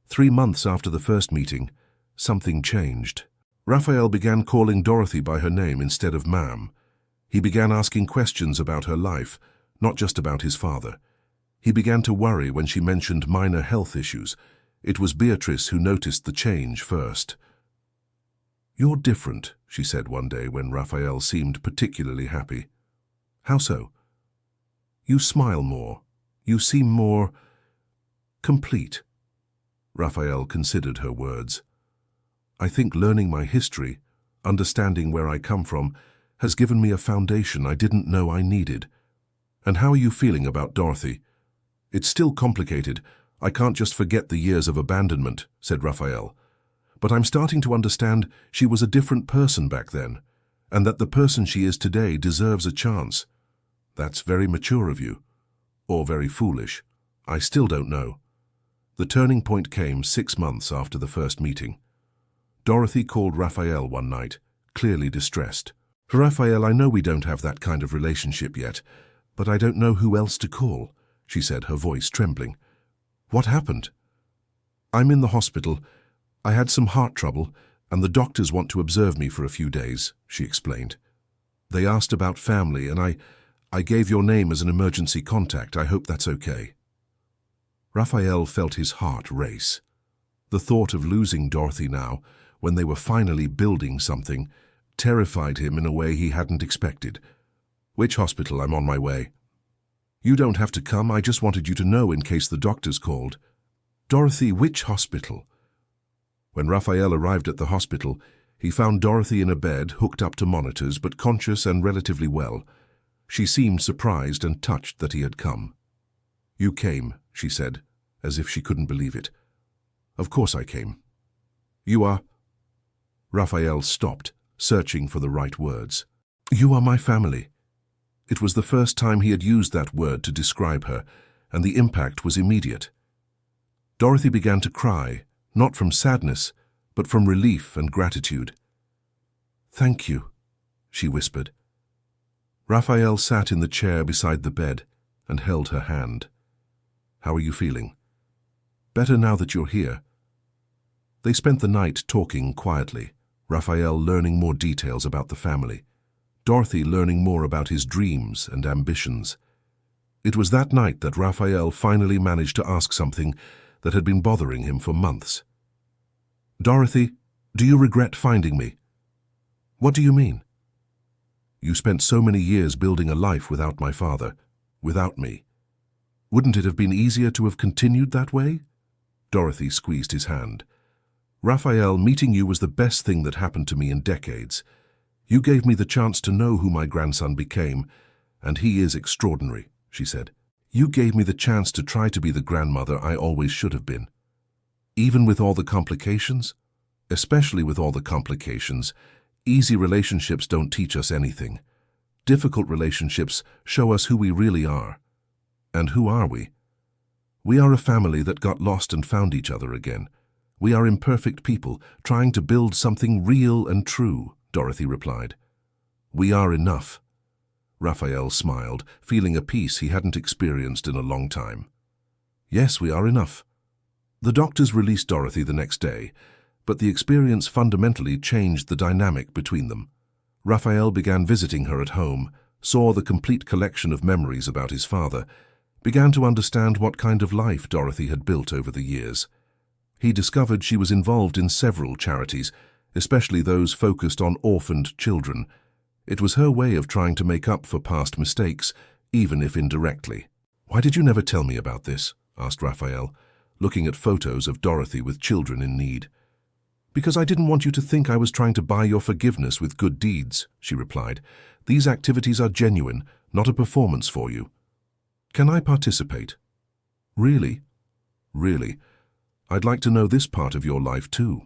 3 months after the first meeting, something changed. Raphael began calling Dorothy by her name instead of ma'am. He began asking questions about her life, not just about his father. He began to worry when she mentioned minor health issues. It was Beatrice who noticed the change first. "You're different," she said one day when Raphael seemed particularly happy. "How so?" "You smile more. You seem more complete." Raphael considered her words. "I think learning my history, understanding where I come from, has given me a foundation I didn't know I needed." "And how are you feeling about Dorothy?" "It's still complicated. I can't just forget the years of abandonment," said Raphael. "But I'm starting to understand she was a different person back then, and that the person she is today deserves a chance." "That's very mature of you. Or very foolish. I still don't know." The turning point came 6 months after the first meeting. Dorothy called Raphael one night, clearly distressed. "Raphael, I know we don't have that kind of relationship yet, but I don't know who else to call," she said, her voice trembling. "What happened?" "I'm in the hospital. I had some heart trouble, and the doctors want to observe me for a few days," she explained. "They asked about family, and I gave your name as an emergency contact. I hope that's okay." Raphael felt his heart race. The thought of losing Dorothy now, when they were finally building something, terrified him in a way he hadn't expected. "Which hospital? I'm on my way." "You don't have to come. I just wanted you to know in case the doctors called." "Dorothy, which hospital?" When Raphael arrived at the hospital, he found Dorothy in a bed, hooked up to monitors, but conscious and relatively well. She seemed surprised and touched that he had come. "You came," she said, as if she couldn't believe it. "Of course I came." "You are—" Raphael stopped, searching for the right words. "You are my family." It was the first time he had used that word to describe her, and the impact was immediate. Dorothy began to cry, not from sadness, but from relief and gratitude. "Thank you," she whispered. Raphael sat in the chair beside the bed and held her hand. "How are you feeling?" "Better now that you're here. They spent the night talking quietly, Raphael learning more details about the family, Dorothy learning more about his dreams and ambitions. It was that night that Raphael finally managed to ask something that had been bothering him for months. "Dorothy, do you regret finding me?" "What do you mean?" "You spent so many years building a life without my father, without me. Wouldn't it have been easier to have continued that way?" Dorothy squeezed his hand. "Raphael, meeting you was the best thing that happened to me in decades. You gave me the chance to know who my grandson became, and he is extraordinary," she said. "You gave me the chance to try to be the grandmother I always should have been. Even with all the complications? Especially with all the complications, easy relationships don't teach us anything. Difficult relationships show us who we really are. And who are we? We are a family that got lost and found each other again. We are imperfect people trying to build something real and true," Dorothy replied. "We are enough." Raphael smiled, feeling a peace he hadn't experienced in a long time. "Yes, we are enough." The doctors released Dorothy the next day, but the experience fundamentally changed the dynamic between them. Raphael began visiting her at home, saw the complete collection of memories about his father, began to understand what kind of life Dorothy had built over the years. He discovered she was involved in several charities, especially those focused on orphaned children. It was her way of trying to make up for past mistakes, even if indirectly. "Why did you never tell me about this?" asked Raphael, looking at photos of Dorothy with children in need. "Because I didn't want you to think I was trying to buy your forgiveness with good deeds," she replied. "These activities are genuine, not a performance for you." "Can I participate?" "Really? Really? I'd like to know this part of your life too."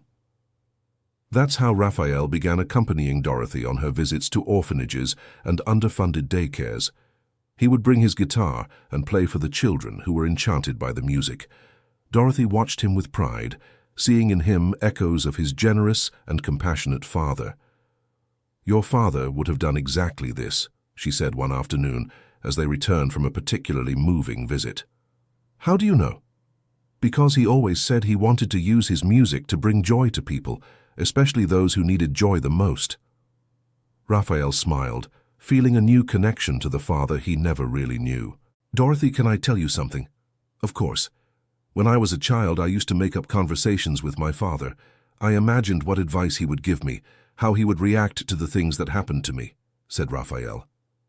That's how Raphael began accompanying Dorothy on her visits to orphanages and underfunded daycares. He would bring his guitar and play for the children who were enchanted by the music. Dorothy watched him with pride, seeing in him echoes of his generous and compassionate father. "Your father would have done exactly this," she said one afternoon as they returned from a particularly moving visit. "How do you know?" "Because he always said he wanted to use his music to bring joy to people, especially those who needed joy the most." Raphael smiled, feeling a new connection to the father he never really knew. "Dorothy, can I tell you something?" "Of course. When I was a child, I used to make up conversations with my father. I imagined what advice he would give me, how he would react to the things that happened to me," said Raphael.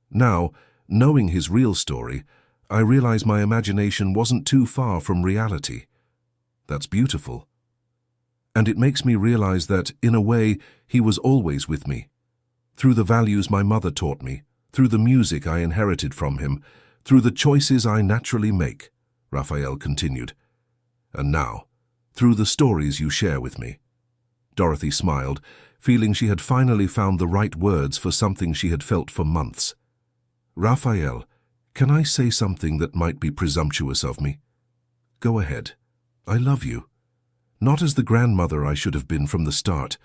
"Now, knowing his real story, I realize my imagination wasn't too far from reality. That's beautiful. And it makes me realize that, in a way, he was always with me. Through the values my mother taught me, through the music I inherited from him, through the choices I naturally make," Raphael continued. "And now, through the stories you share with me." Dorothy smiled, feeling she had finally found the right words for something she had felt for months. "Raphael, can I say something that might be presumptuous of me?" "Go ahead. I love you. Not as the grandmother I should have been from the start,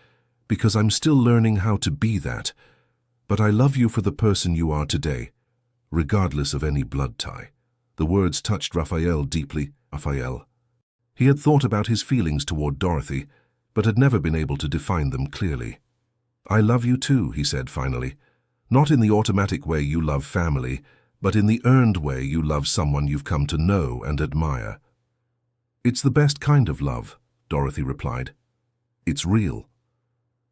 because I'm still learning how to be that, but I love you for the person you are today, regardless of any blood tie." The words touched Raphael deeply. Raphael. He had thought about his feelings toward Dorothy, but had never been able to define them clearly. "I love you too," he said finally. "Not in the automatic way you love family, but in the earned way you love someone you've come to know and admire." "It's the best kind of love," Dorothy replied. "It's real."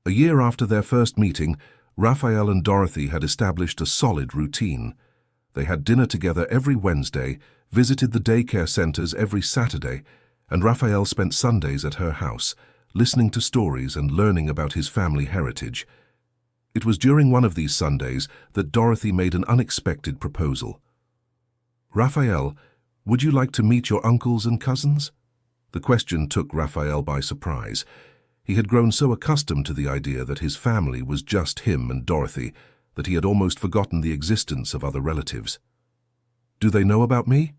A year after their first meeting, Raphael and Dorothy had established a solid routine. They had dinner together every Wednesday, visited the daycare centers every Saturday, and Raphael spent Sundays at her house, listening to stories and learning about his family heritage. It was during one of these Sundays that Dorothy made an unexpected proposal. "Raphael, would you like to meet your uncles and cousins?" The question took Raphael by surprise. He had grown so accustomed to the idea that his family was just him and Dorothy that he had almost forgotten the existence of other relatives. "Do they know about me?"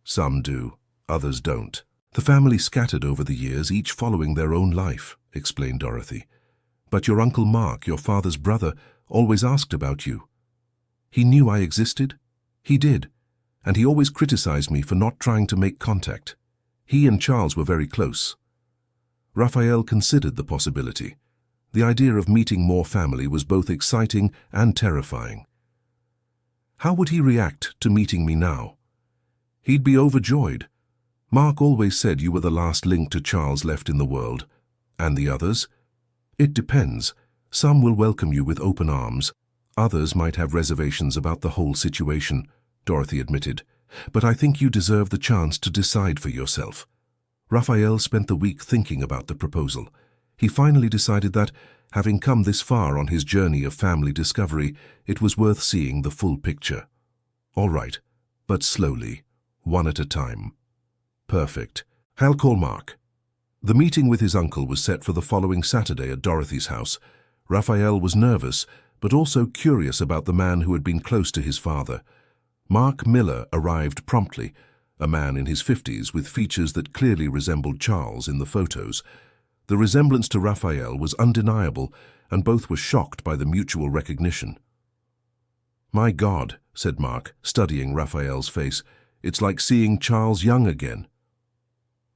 "Some do, others don't. The family scattered over the years, each following their own life," explained Dorothy. "But your Uncle Mark, your father's brother, always asked about you. He knew I existed? He did, and he always criticized me for not trying to make contact. He and Charles were very close." Raphael considered the possibility. The idea of meeting more family was both exciting and terrifying. How would he react to meeting me now? He'd be overjoyed. Mark always said you were the last link to Charles left in the world. And the others? It depends. Some will welcome you with open arms. Others might have reservations about the whole situation, Dorothy admitted. But I think you deserve the chance to decide for yourself. Raphael spent the week thinking about the proposal. He finally decided that, having come this far on his journey of family discovery, it was worth seeing the full picture. All right, but slowly, one at a time. Perfect. I'll call Mark. The meeting with his uncle was set for the following Saturday at Dorothy's house. Raphael was nervous, but also curious about the man who had been close to his father. Mark Miller arrived promptly, a man in his 50s with features that clearly resembled Charles in the photos. The resemblance to Raphael was undeniable, and both were shocked by the mutual recognition. "My God," said Mark, studying Raphael's face, "it's like seeing Charles young again."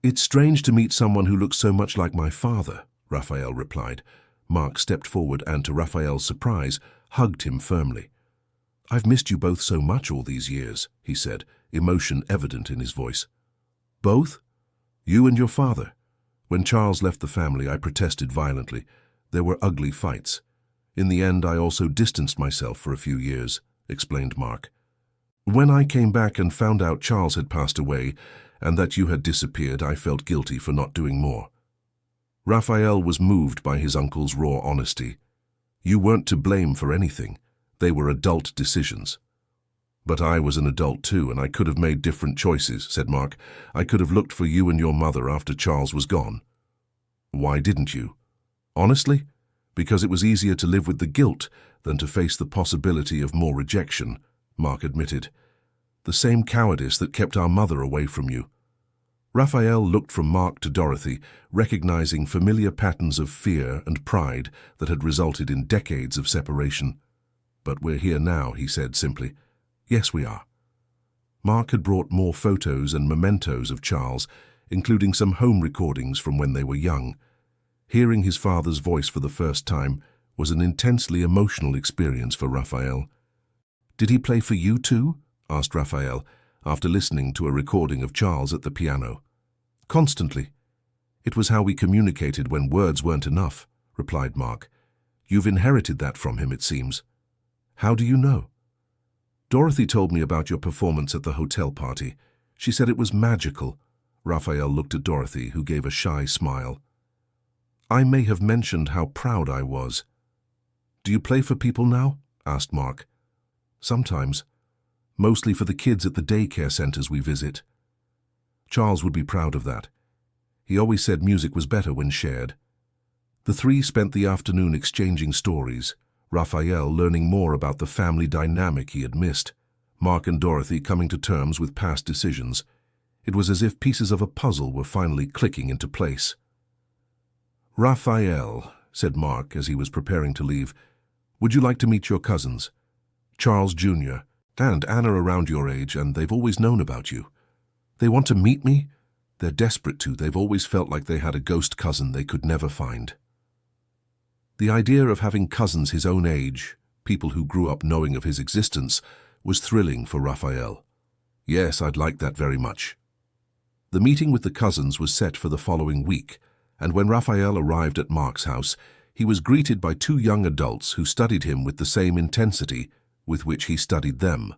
"It's strange to meet someone who looks so much like my father," Raphael replied. Mark stepped forward and, to Raphael's surprise, hugged him firmly. "I've missed you both so much all these years," he said, emotion evident in his voice. "Both? You and your father? When Charles left the family, I protested violently. There were ugly fights. In the end, I also distanced myself for a few years," explained Mark. "When I came back and found out Charles had passed away and that you had disappeared, I felt guilty for not doing more." Raphael was moved by his uncle's raw honesty. "You weren't to blame for anything. They were adult decisions." "But I was an adult too, and I could have made different choices," said Mark. "I could have looked for you and your mother after Charles was gone." "Why didn't you?" "Honestly, because it was easier to live with the guilt than to face the possibility of more rejection," Mark admitted. "The same cowardice that kept our mother away from you." Raphael looked from Mark to Dorothy, recognizing familiar patterns of fear and pride that had resulted in decades of separation. "But we're here now," he said simply. "Yes, we are." Mark had brought more photos and mementos of Charles, including some home recordings from when they were young. Hearing his father's voice for the first time was an intensely emotional experience for Raphael. "Did he play for you too?" asked Raphael, after listening to a recording of Charles at the piano. "Constantly. It was how we communicated when words weren't enough," replied Mark. "You've inherited that from him, it seems." "How do you know?" "Dorothy told me about your performance at the hotel party. She said it was magical." Raphael looked at Dorothy, who gave a shy smile. "I may have mentioned how proud I was." "Do you play for people now?" asked Mark. "Sometimes. Mostly for the kids at the daycare centers we visit." Charles would be proud of that. He always said music was better when shared. The three spent the afternoon exchanging stories, Raphael learning more about the family dynamic he had missed, Mark and Dorothy coming to terms with past decisions. It was as if pieces of a puzzle were finally clicking into place. "Raphael," said Mark as he was preparing to leave, "would you like to meet your cousins? Charles Jr. and Anna are around your age, and they've always known about you. They want to meet me? They're desperate to. They've always felt like they had a ghost cousin they could never find." The idea of having cousins his own age, people who grew up knowing of his existence, was thrilling for Raphael. "Yes, I'd like that very much." The meeting with the cousins was set for the following week, and when Raphael arrived at Mark's house, he was greeted by two young adults who studied him with the same intensity with which he studied them.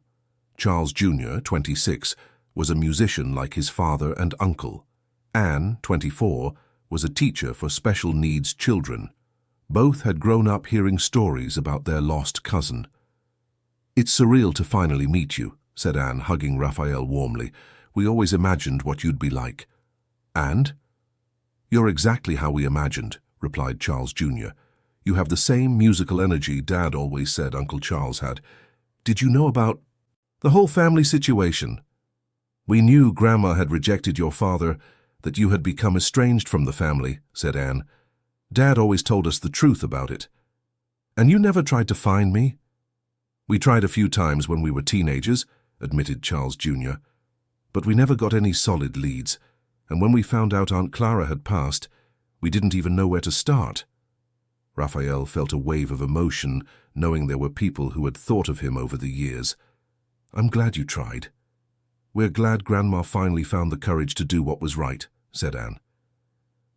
Charles Jr., 26, was a musician like his father and uncle. Anne, 24, was a teacher for special needs children. Both had grown up hearing stories about their lost cousin. "It's surreal to finally meet you," said Anne, hugging Raphael warmly. "We always imagined what you'd be like." "And?" "You're exactly how we imagined," replied Charles Jr. "You have the same musical energy Dad always said Uncle Charles had. Did you know about the whole family situation? We knew Grandma had rejected your father, that you had become estranged from the family," said Anne. "Dad always told us the truth about it. And you never tried to find me?" "We tried a few times when we were teenagers," admitted Charles Jr., "but we never got any solid leads, and when we found out Aunt Clara had passed, We didn't even know where to start. Raphael felt a wave of emotion, knowing there were people who had thought of him over the years. "I'm glad you tried. We're glad Grandma finally found the courage to do what was right," said Anne.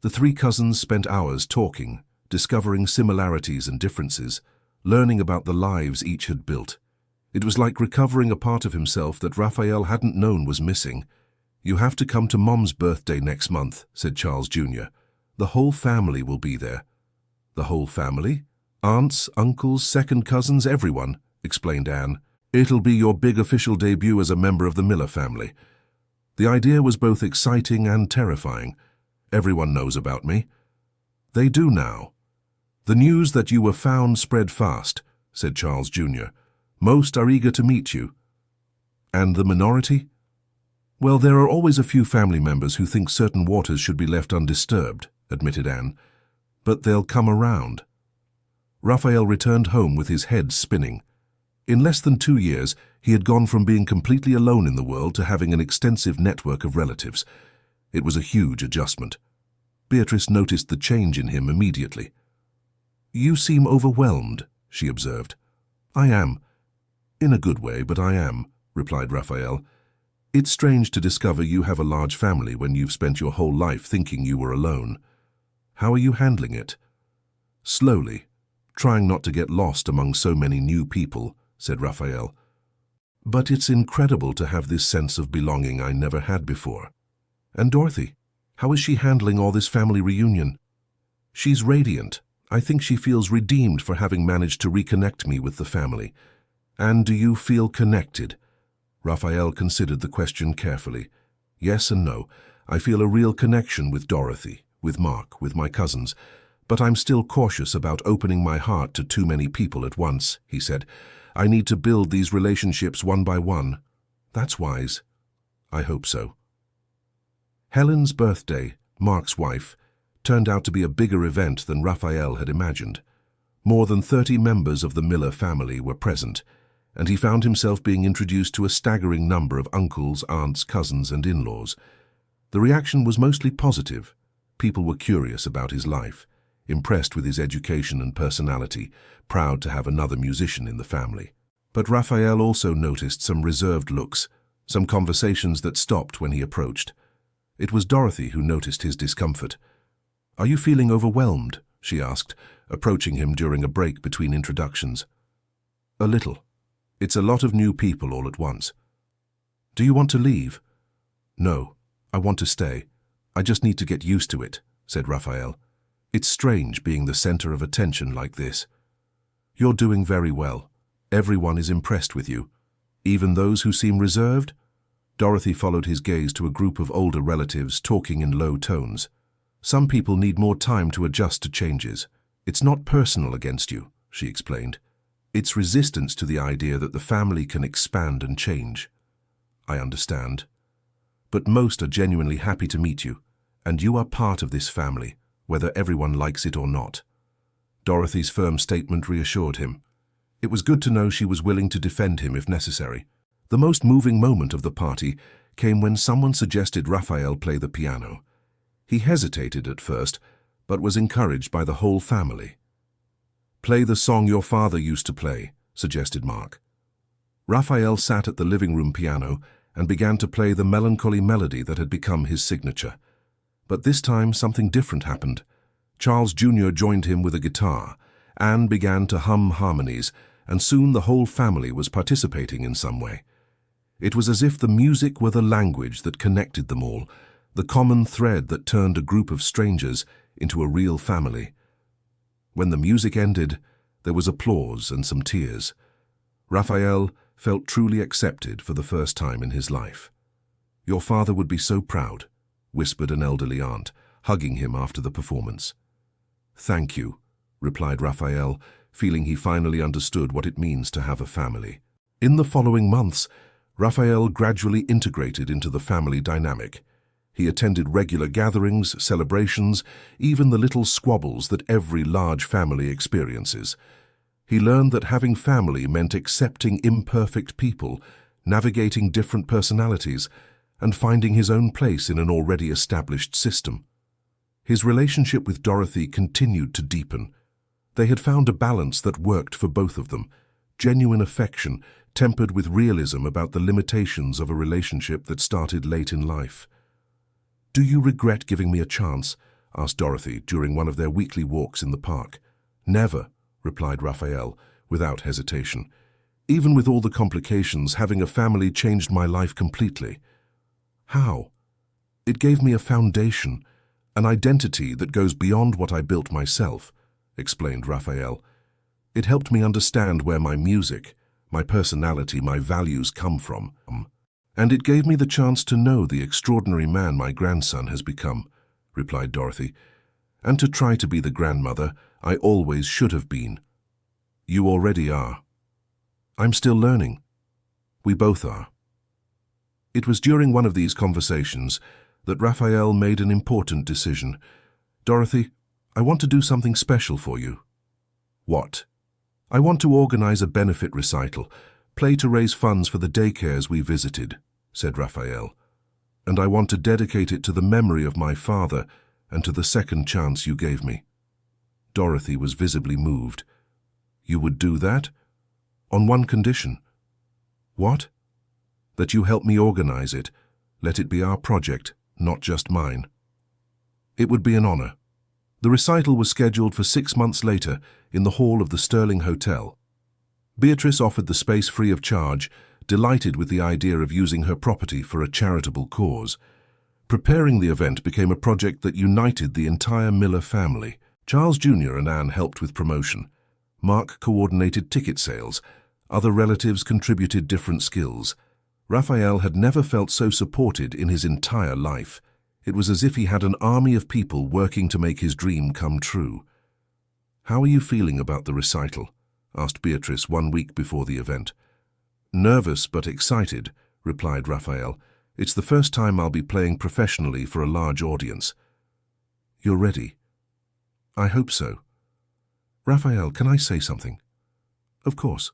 The three cousins spent hours talking, discovering similarities and differences, learning about the lives each had built. It was like recovering a part of himself that Raphael hadn't known was missing. "You have to come to Mom's birthday next month," said Charles Jr. "The whole family will be there." "The whole family? Aunts, uncles, second cousins, everyone," explained Anne. "It'll be your big official debut as a member of the Miller family." The idea was both exciting and terrifying. "Everyone knows about me." "They do now." "The news that you were found spread fast," said Charles Jr. "Most are eager to meet you." "And the minority?" "Well, there are always a few family members who think certain waters should be left undisturbed," admitted Anne. "But they'll come around." Raphael returned home with his head spinning. In less than 2 years, he had gone from being completely alone in the world to having an extensive network of relatives. It was a huge adjustment. Beatrice noticed the change in him immediately. "You seem overwhelmed," she observed. "I am. In a good way, but I am," replied Raphael. "It's strange to discover you have a large family when you've spent your whole life thinking you were alone. How are you handling it?" "Slowly, trying not to get lost among so many new people," said Raphael. "But it's incredible to have this sense of belonging I never had before." "And Dorothy, how is she handling all this family reunion?" "She's radiant. I think she feels redeemed for having managed to reconnect me with the family." "And do you feel connected?" Raphael considered the question carefully. "Yes and no. I feel a real connection with Dorothy, with Mark, with my cousins. But I'm still cautious about opening my heart to too many people at once," he said. "I need to build these relationships one by one." "That's wise." "I hope so." Helen's birthday, Mark's wife, turned out to be a bigger event than Raphael had imagined. More than 30 members of the Miller family were present, and he found himself being introduced to a staggering number of uncles, aunts, cousins, and in-laws. The reaction was mostly positive. People were curious about his life, impressed with his education and personality, proud to have another musician in the family. But Raphael also noticed some reserved looks, some conversations that stopped when he approached. It was Dorothy who noticed his discomfort. "Are you feeling overwhelmed?" she asked, approaching him during a break between introductions. "A little. It's a lot of new people all at once." "Do you want to leave?" "No, I want to stay. I just need to get used to it," said Raphael. "It's strange being the center of attention like this." "You're doing very well. Everyone is impressed with you. Even those who seem reserved?" Dorothy followed his gaze to a group of older relatives talking in low tones. "Some people need more time to adjust to changes. It's not personal against you," she explained. "It's resistance to the idea that the family can expand and change." "I understand. But most are genuinely happy to meet you, and you are part of this family, whether everyone likes it or not." Dorothy's firm statement reassured him. It was good to know she was willing to defend him if necessary. The most moving moment of the party came when someone suggested Raphael play the piano. He hesitated at first, but was encouraged by the whole family. "Play the song your father used to play," suggested Mark. Raphael sat at the living room piano and began to play the melancholy melody that had become his signature. But this time something different happened. Charles Jr. joined him with a guitar. Anne began to hum harmonies, and soon the whole family was participating in some way. It was as if the music were the language that connected them all, the common thread that turned a group of strangers into a real family. When the music ended, there was applause and some tears. Raphael felt truly accepted for the first time in his life. "Your father would be so proud," whispered an elderly aunt, hugging him after the performance. "Thank you," replied Raphael, feeling he finally understood what it means to have a family. In the following months, Raphael gradually integrated into the family dynamic. He attended regular gatherings, celebrations, even the little squabbles that every large family experiences. He learned that having family meant accepting imperfect people, navigating different personalities, and finding his own place in an already established system. His relationship with Dorothy continued to deepen. They had found a balance that worked for both of them, genuine affection tempered with realism about the limitations of a relationship that started late in life. "Do you regret giving me a chance?" asked Dorothy during one of their weekly walks in the park. "Never," replied Raphael, without hesitation. "Even with all the complications, having a family changed my life completely." "How?" "It gave me a foundation, an identity that goes beyond what I built myself," explained Raphael. "It helped me understand where my music, my personality, my values come from. And it gave me the chance to know the extraordinary man my grandson has become," replied Dorothy, "and to try to be the grandmother I always should have been." "You already are." "I'm still learning." "We both are." It was during one of these conversations that Raphael made an important decision. "Dorothy, I want to do something special for you." "What?" "I want to organize a benefit recital, play to raise funds for the daycares we visited," said Raphael. "And I want to dedicate it to the memory of my father and to the second chance you gave me." Dorothy was visibly moved. "You would do that?" "On one condition." "What?" "That you help me organize it. Let it be our project, not just mine." "It would be an honor." The recital was scheduled for 6 months later in the hall of the Sterling Hotel. Beatrice offered the space free of charge, delighted with the idea of using her property for a charitable cause. Preparing the event became a project that united the entire Miller family. Charles Jr. and Anne helped with promotion. Mark coordinated ticket sales. Other relatives contributed different skills. Raphael had never felt so supported in his entire life. It was as if he had an army of people working to make his dream come true. "How are you feeling about the recital?" asked Beatrice 1 week before the event. "Nervous but excited," replied Raphael. "It's the first time I'll be playing professionally for a large audience." "You're ready?" "I hope so." "Raphael, can I say something?" "Of course."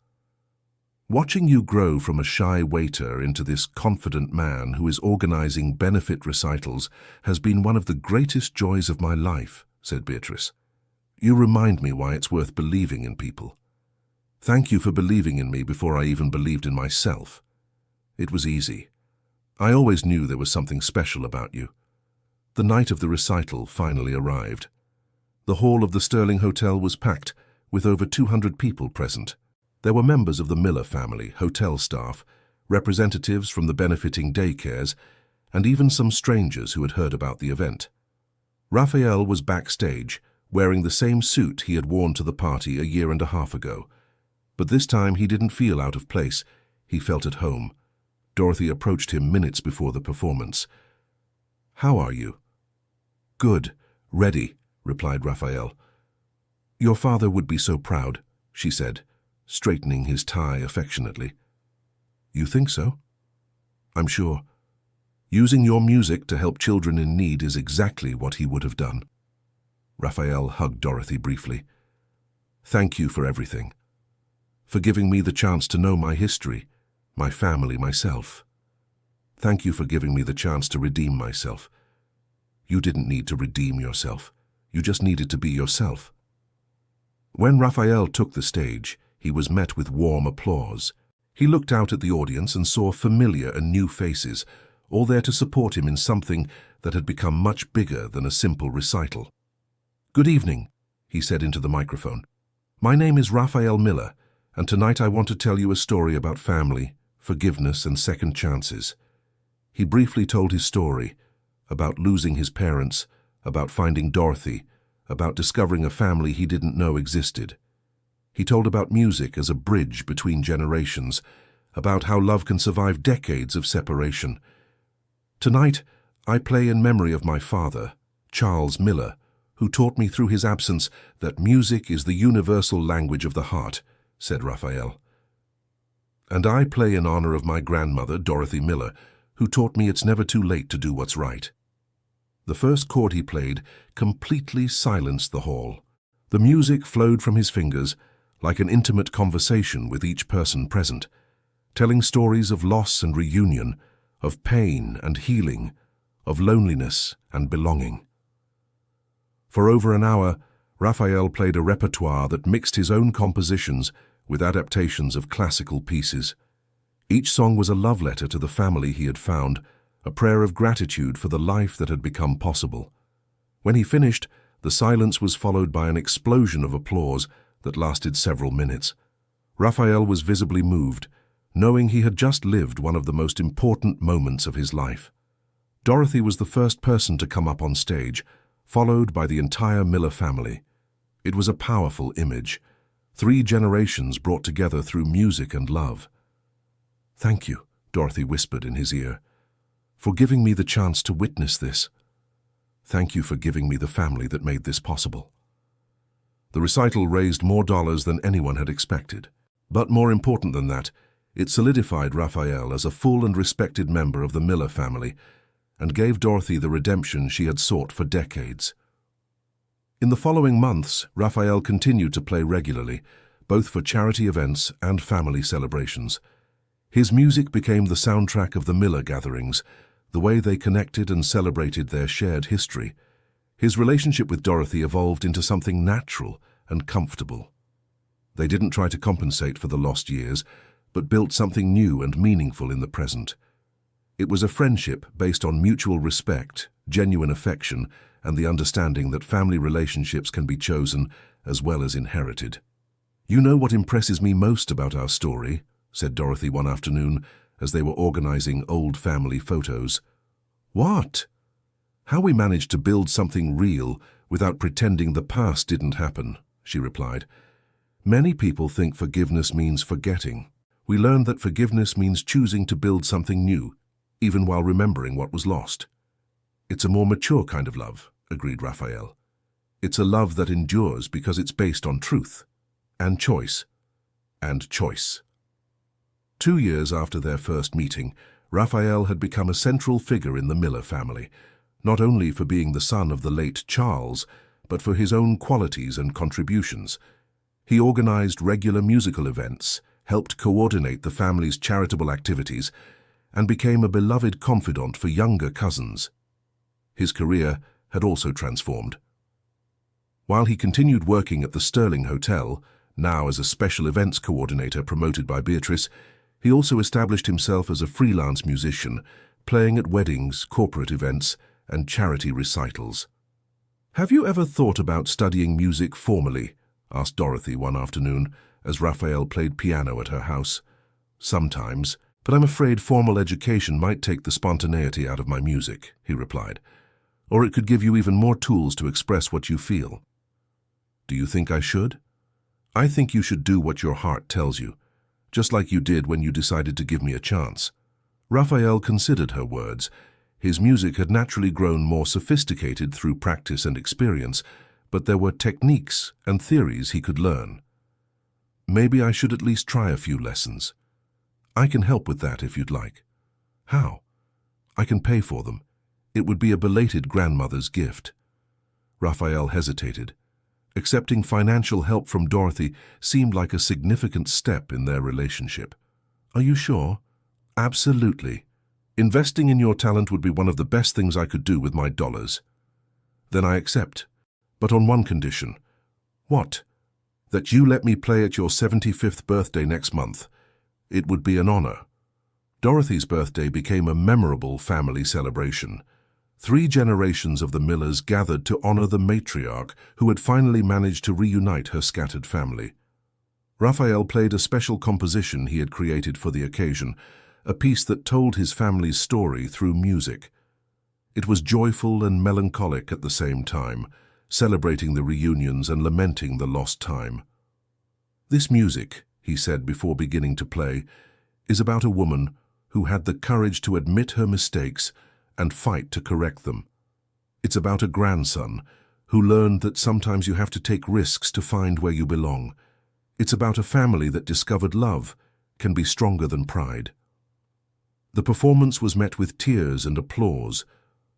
"Watching you grow from a shy waiter into this confident man who is organizing benefit recitals has been one of the greatest joys of my life," said Beatrice. "You remind me why it's worth believing in people. Thank you for believing in me before I even believed in myself. It was easy. I always knew there was something special about you." The night of the recital finally arrived. The hall of the Sterling Hotel was packed, with over 200 people present. There were members of the Miller family, hotel staff, representatives from the benefiting daycares, and even some strangers who had heard about the event. Raphael was backstage, wearing the same suit he had worn to the party a year and a half ago. But this time he didn't feel out of place. He felt at home. Dorothy approached him minutes before the performance. "How are you?" "Good. Ready," replied Raphael. "Your father would be so proud," she said, straightening his tie affectionately. "You think so?" "I'm sure. Using your music to help children in need is exactly what he would have done." Raphael hugged Dorothy briefly. "Thank you for everything. For giving me the chance to know my history, my family, myself. Thank you for giving me the chance to redeem myself. You didn't need to redeem yourself. You just needed to be yourself." When Raphael took the stage, he was met with warm applause. He looked out at the audience and saw familiar and new faces, all there to support him in something that had become much bigger than a simple recital. "Good evening," he said into the microphone. "My name is Raphael Miller, and tonight I want to tell you a story about family, forgiveness, and second chances." He briefly told his story, about losing his parents, about finding Dorothy, about discovering a family he didn't know existed. He told about music as a bridge between generations, about how love can survive decades of separation. "Tonight, I play in memory of my father, Charles Miller, who taught me through his absence that music is the universal language of the heart," said Raphael. "And I play in honor of my grandmother, Dorothy Miller, who taught me it's never too late to do what's right." The first chord he played completely silenced the hall. The music flowed from his fingers like an intimate conversation with each person present, telling stories of loss and reunion, of pain and healing, of loneliness and belonging. For over an hour, Raphael played a repertoire that mixed his own compositions with adaptations of classical pieces. Each song was a love letter to the family he had found, a prayer of gratitude for the life that had become possible. When he finished, the silence was followed by an explosion of applause that lasted several minutes. Raphael was visibly moved, knowing he had just lived one of the most important moments of his life. Dorothy was the first person to come up on stage, followed by the entire Miller family. It was a powerful image, 3 generations brought together through music and love. "Thank you," Dorothy whispered in his ear, "for giving me the chance to witness this. Thank you for giving me the family that made this possible." The recital raised more dollars than anyone had expected. But more important than that, it solidified Raphael as a full and respected member of the Miller family and gave Dorothy the redemption she had sought for decades. In the following months, Raphael continued to play regularly, both for charity events and family celebrations. His music became the soundtrack of the Miller gatherings, the way they connected and celebrated their shared history. His relationship with Dorothy evolved into something natural and comfortable. They didn't try to compensate for the lost years, but built something new and meaningful in the present. It was a friendship based on mutual respect, genuine affection, and the understanding that family relationships can be chosen as well as inherited. "You know what impresses me most about our story?" said Dorothy one afternoon as they were organizing old family photos. "What?" "How we managed to build something real without pretending the past didn't happen," she replied. "Many people think forgiveness means forgetting. We learned that forgiveness means choosing to build something new, even while remembering what was lost." "It's a more mature kind of love," agreed Raphael. "It's a love that endures because it's based on truth, and choice, and choice." 2 years after their first meeting, Raphael had become a central figure in the Miller family, not only for being the son of the late Charles, but for his own qualities and contributions. He organized regular musical events, helped coordinate the family's charitable activities, and became a beloved confidant for younger cousins. His career had also transformed. While he continued working at the Sterling Hotel, now as a special events coordinator promoted by Beatrice, he also established himself as a freelance musician, playing at weddings, corporate events, and charity recitals. "Have you ever thought about studying music formally?" asked Dorothy one afternoon as Raphael played piano at her house. "Sometimes, but I'm afraid formal education might take the spontaneity out of my music," he replied. "Or it could give you even more tools to express what you feel." "Do you think I should?" "I think you should do what your heart tells you, just like you did when you decided to give me a chance." Raphael considered her words. His music had naturally grown more sophisticated through practice and experience, but there were techniques and theories he could learn. "Maybe I should at least try a few lessons. I can help with that if you'd like." "How?" "I can pay for them. It would be a belated grandmother's gift." Raphael hesitated. Accepting financial help from Dorothy seemed like a significant step in their relationship. "Are you sure?" "Absolutely. Investing in your talent would be one of the best things I could do with my dollars." "Then I accept, but on one condition." "What?" "That you let me play at your 75th birthday next month. It would be an honor." Dorothy's birthday became a memorable family celebration. 3 generations of the Millers gathered to honor the matriarch who had finally managed to reunite her scattered family. Raphael played a special composition he had created for the occasion, a piece that told his family's story through music. It was joyful and melancholic at the same time, celebrating the reunions and lamenting the lost time. "This music," he said before beginning to play, "is about a woman who had the courage to admit her mistakes and fight to correct them. It's about a grandson who learned that sometimes you have to take risks to find where you belong. It's about a family that discovered love can be stronger than pride." The performance was met with tears and applause.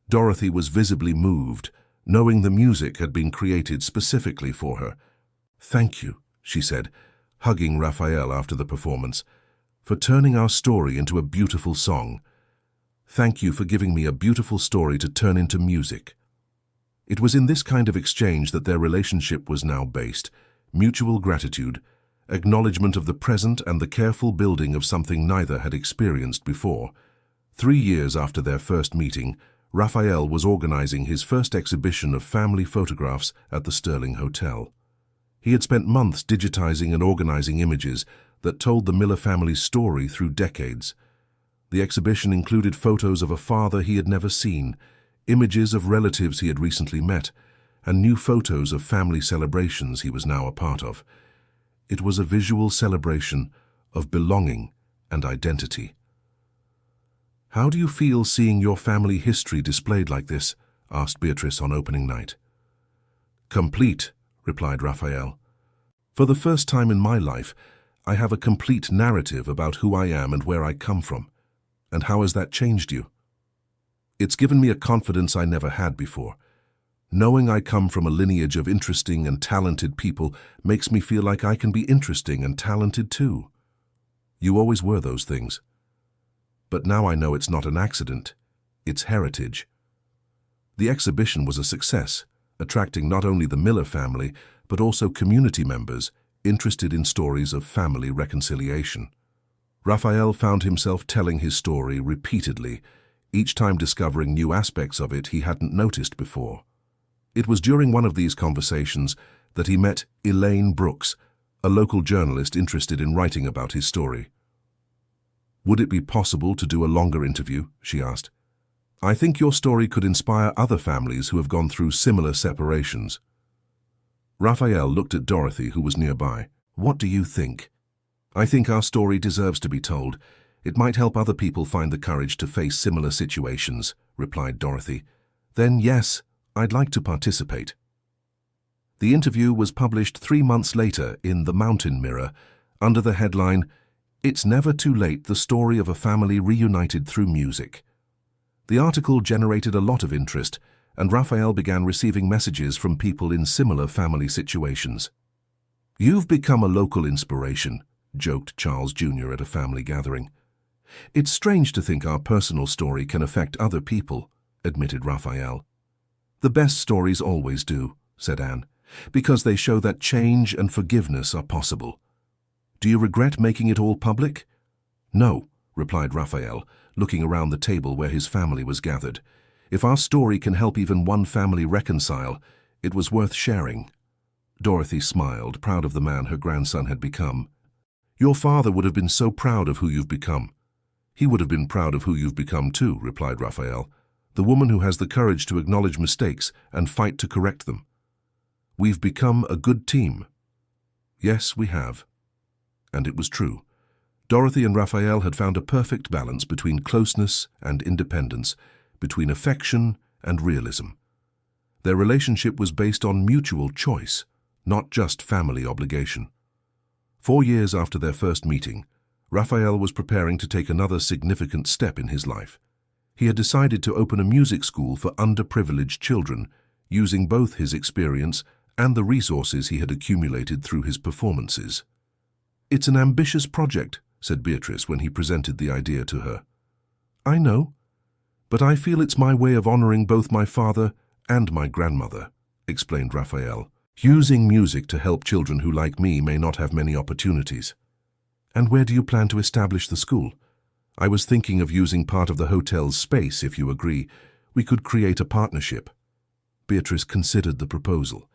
Dorothy was visibly moved, knowing the music had been created specifically for her. "Thank you," she said, hugging Raphael after the performance, "for turning our story into a beautiful song. Thank you for giving me a beautiful story to turn into music." It was in this kind of exchange that their relationship was now based: mutual gratitude, acknowledgement of the present, and the careful building of something neither had experienced before. 3 years after their first meeting, Raphael was organizing his first exhibition of family photographs at the Sterling Hotel. He had spent months digitizing and organizing images that told the Miller family's story through decades. The exhibition included photos of a father he had never seen, images of relatives he had recently met, and new photos of family celebrations he was now a part of. It was a visual celebration of belonging and identity. "How do you feel seeing your family history displayed like this?" asked Beatrice on opening night. "Complete," replied Raphael. "For the first time in my life, I have a complete narrative about who I am and where I come from. And how has that changed you?" "It's given me a confidence I never had before. Knowing I come from a lineage of interesting and talented people makes me feel like I can be interesting and talented too. You always were those things. But now I know it's not an accident, it's heritage." The exhibition was a success, attracting not only the Miller family, but also community members interested in stories of family reconciliation. Raphael found himself telling his story repeatedly, each time discovering new aspects of it he hadn't noticed before. It was during one of these conversations that he met Elaine Brooks, a local journalist interested in writing about his story. "Would it be possible to do a longer interview?" she asked. "I think your story could inspire other families who have gone through similar separations." Raphael looked at Dorothy, who was nearby. "What do you think?" "I think our story deserves to be told. It might help other people find the courage to face similar situations," replied Dorothy. "Then yes, I'd like to participate." The interview was published 3 months later in The Mountain Mirror under the headline, "It's Never Too Late, the Story of a Family Reunited Through Music." The article generated a lot of interest, and Raphael began receiving messages from people in similar family situations. "You've become a local inspiration," joked Charles Jr. at a family gathering. "It's strange to think our personal story can affect other people," admitted Raphael. "The best stories always do," said Anne, "because they show that change and forgiveness are possible." "Do you regret making it all public?" "No," replied Raphael, looking around the table where his family was gathered. "If our story can help even one family reconcile, it was worth sharing." Dorothy smiled, proud of the man her grandson had become. "Your father would have been so proud of who you've become." "He would have been proud of who you've become too," replied Raphael. "The woman who has the courage to acknowledge mistakes and fight to correct them. We've become a good team." "Yes, we have." And it was true. Dorothy and Raphael had found a perfect balance between closeness and independence, between affection and realism. Their relationship was based on mutual choice, not just family obligation. 4 years after their first meeting, Raphael was preparing to take another significant step in his life. He had decided to open a music school for underprivileged children, using both his experience and the resources he had accumulated through his performances. "It's an ambitious project," said Beatrice when he presented the idea to her. "I know, but I feel it's my way of honoring both my father and my grandmother," explained Raphael. "Using music to help children who, like me, may not have many opportunities." "And where do you plan to establish the school?" "I was thinking of using part of the hotel's space, if you agree. We could create a partnership." Beatrice considered the proposal.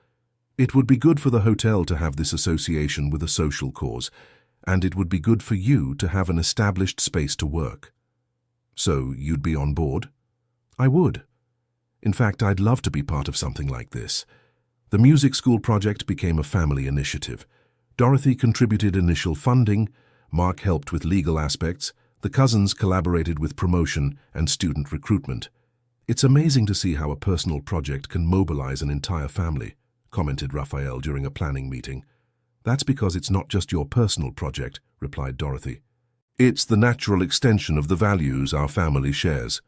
"It would be good for the hotel to have this association with a social cause, and it would be good for you to have an established space to work." "So you'd be on board?" "I would. In fact, I'd love to be part of something like this." The music school project became a family initiative. Dorothy contributed initial funding, Mark helped with legal aspects, the cousins collaborated with promotion and student recruitment. "It's amazing to see how a personal project can mobilize an entire family," commented Raphael during a planning meeting. "That's because it's not just your personal project," replied Dorothy. "It's the natural extension of the values our family shares."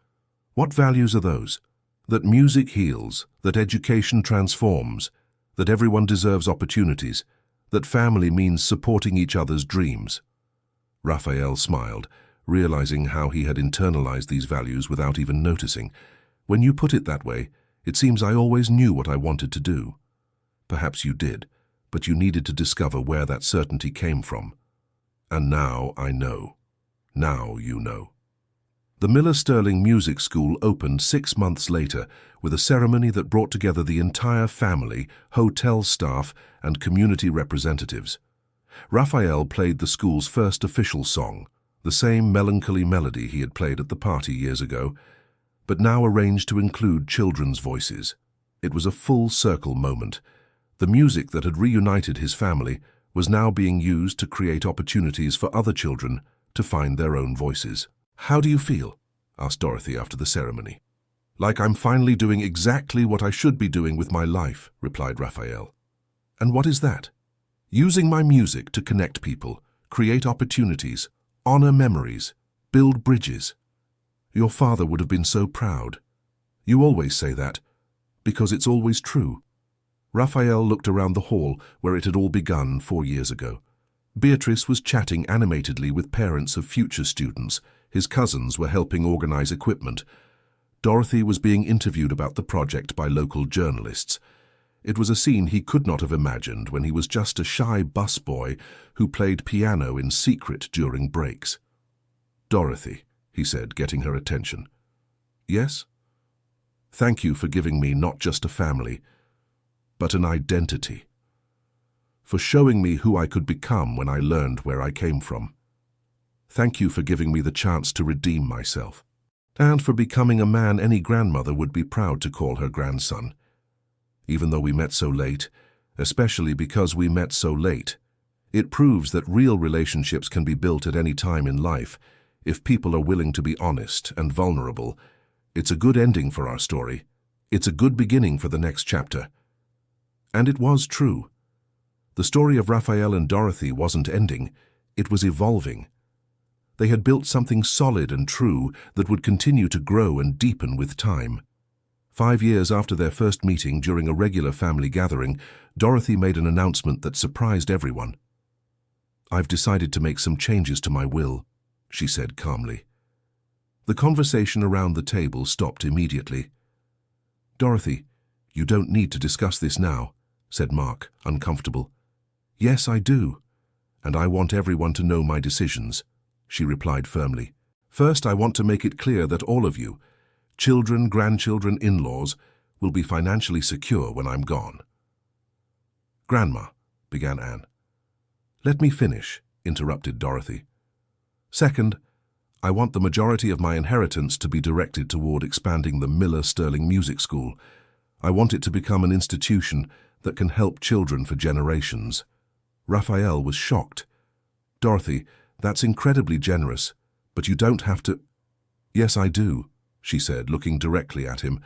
"What values are those?" "That music heals, that education transforms, that everyone deserves opportunities, that family means supporting each other's dreams." Raphael smiled, realizing how he had internalized these values without even noticing. "When you put it that way, It seems I always knew what I wanted to do. Perhaps you did, but you needed to discover where that certainty came from. And now I know. Now you know. The Miller Sterling Music School opened 6 months later with a ceremony that brought together the entire family, hotel staff, and community representatives. Raphael played the school's first official song, the same melancholy melody he had played at the party years ago, but now arranged to include children's voices. It was a full-circle moment. The music that had reunited his family was now being used to create opportunities for other children to find their own voices. "How do you feel?" asked Dorothy after the ceremony. "Like I'm finally doing exactly what I should be doing with my life," replied Raphael. "And what is that?" "Using my music to connect people, create opportunities, honor memories, build bridges. Your father would have been so proud. You always say that, because it's always true." Raphael looked around the hall where it had all begun 4 years ago. Beatrice was chatting animatedly with parents of future students. His cousins were helping organize equipment. Dorothy was being interviewed about the project by local journalists. It was a scene he could not have imagined when he was just a shy busboy who played piano in secret during breaks. "Dorothy," he said, getting her attention. "Yes?" "Thank you for giving me not just a family, but an identity. For showing me who I could become when I learned where I came from. Thank you for giving me the chance to redeem myself. And for becoming a man any grandmother would be proud to call her grandson. Even though we met so late, especially because we met so late, it proves that real relationships can be built at any time in life if people are willing to be honest and vulnerable. It's a good ending for our story. It's a good beginning for the next chapter." And it was true. The story of Raphael and Dorothy wasn't ending, it was evolving. They had built something solid and true that would continue to grow and deepen with time. 5 years after their first meeting during a regular family gathering, Dorothy made an announcement that surprised everyone. "I've decided to make some changes to my will," she said calmly. The conversation around the table stopped immediately. "Dorothy, you don't need to discuss this now," said Mark, uncomfortable. "Yes, I do, and I want everyone to know my decisions," she replied firmly. "First, I want to make it clear that all of you, children, grandchildren, in-laws, will be financially secure when I'm gone." "Grandma," began Anne. "Let me finish," interrupted Dorothy. "Second, I want the majority of my inheritance to be directed toward expanding the Miller Sterling Music School. I want it to become an institution that can help children for generations." Raphael was shocked. "Dorothy, that's incredibly generous, but you don't have to—" "Yes, I do," she said, looking directly at him.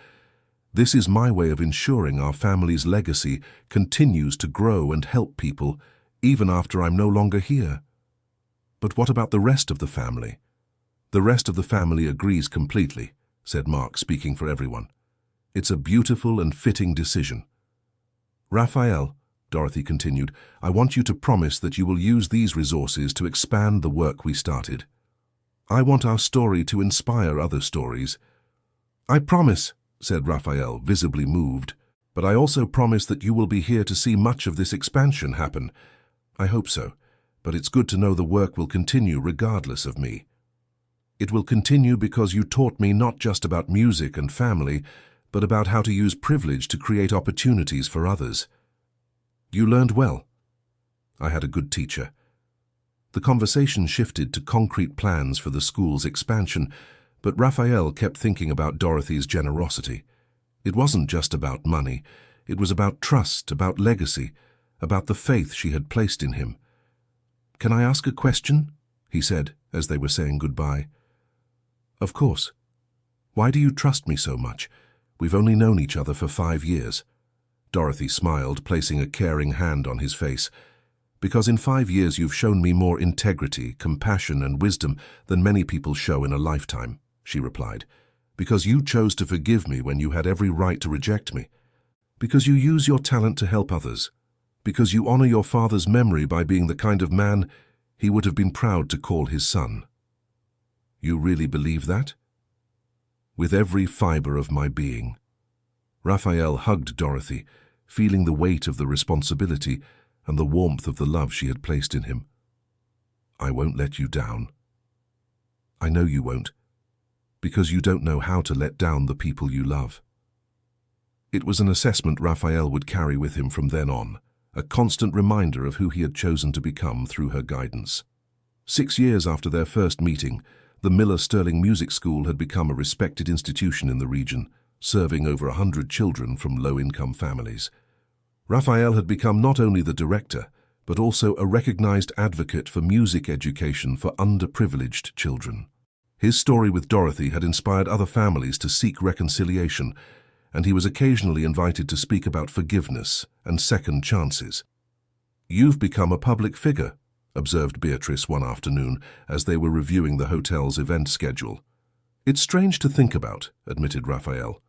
"This is my way of ensuring our family's legacy continues to grow and help people, even after I'm no longer here." "But what about the rest of the family?" "The rest of the family agrees completely," said Mark, speaking for everyone. "It's a beautiful and fitting decision." "Raphael," Dorothy continued, "I want you to promise that you will use these resources to expand the work we started. I want our story to inspire other stories." "I promise," said Raphael, visibly moved, "but I also promise that you will be here to see much of this expansion happen." "I hope so, but it's good to know the work will continue regardless of me." "It will continue because you taught me not just about music and family, but about how to use privilege to create opportunities for others. You learned well." "I had a good teacher." The conversation shifted to concrete plans for the school's expansion, but Raphael kept thinking about Dorothy's generosity. It wasn't just about money. It was about trust, about legacy, about the faith she had placed in him. "Can I ask a question?" he said, as they were saying goodbye. "Of course. Why do you trust me so much? We've only known each other for 5 years. Dorothy smiled, placing a caring hand on his face. "Because in 5 years you've shown me more integrity, compassion, and wisdom than many people show in a lifetime," she replied. "Because you chose to forgive me when you had every right to reject me. Because you use your talent to help others. Because you honor your father's memory by being the kind of man he would have been proud to call his son." "You really believe that?" "With every fiber of my being." Raphael hugged Dorothy, feeling the weight of the responsibility and the warmth of the love she had placed in him. "I won't let you down. I know you won't, because you don't know how to let down the people you love." It was an assessment Raphael would carry with him from then on, a constant reminder of who he had chosen to become through her guidance. 6 years after their first meeting, the Miller Sterling Music School had become a respected institution in the region, serving over 100 children from low-income families. Raphael had become not only the director, but also a recognized advocate for music education for underprivileged children. His story with Dorothy had inspired other families to seek reconciliation, and he was occasionally invited to speak about forgiveness and second chances. "You've become a public figure," observed Beatrice one afternoon as they were reviewing the hotel's event schedule. "It's strange to think about," admitted Raphael.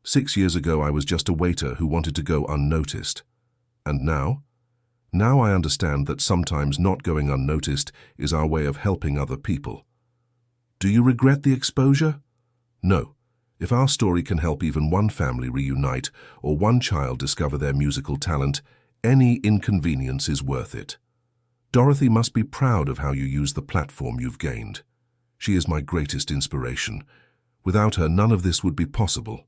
6 years ago I was just a waiter who wanted to go unnoticed. And now? Now I understand that sometimes not going unnoticed is our way of helping other people." "Do you regret the exposure?" "No. If our story can help even one family reunite or one child discover their musical talent, any inconvenience is worth it. Dorothy must be proud of how you use the platform you've gained. She is my greatest inspiration. Without her, none of this would be possible."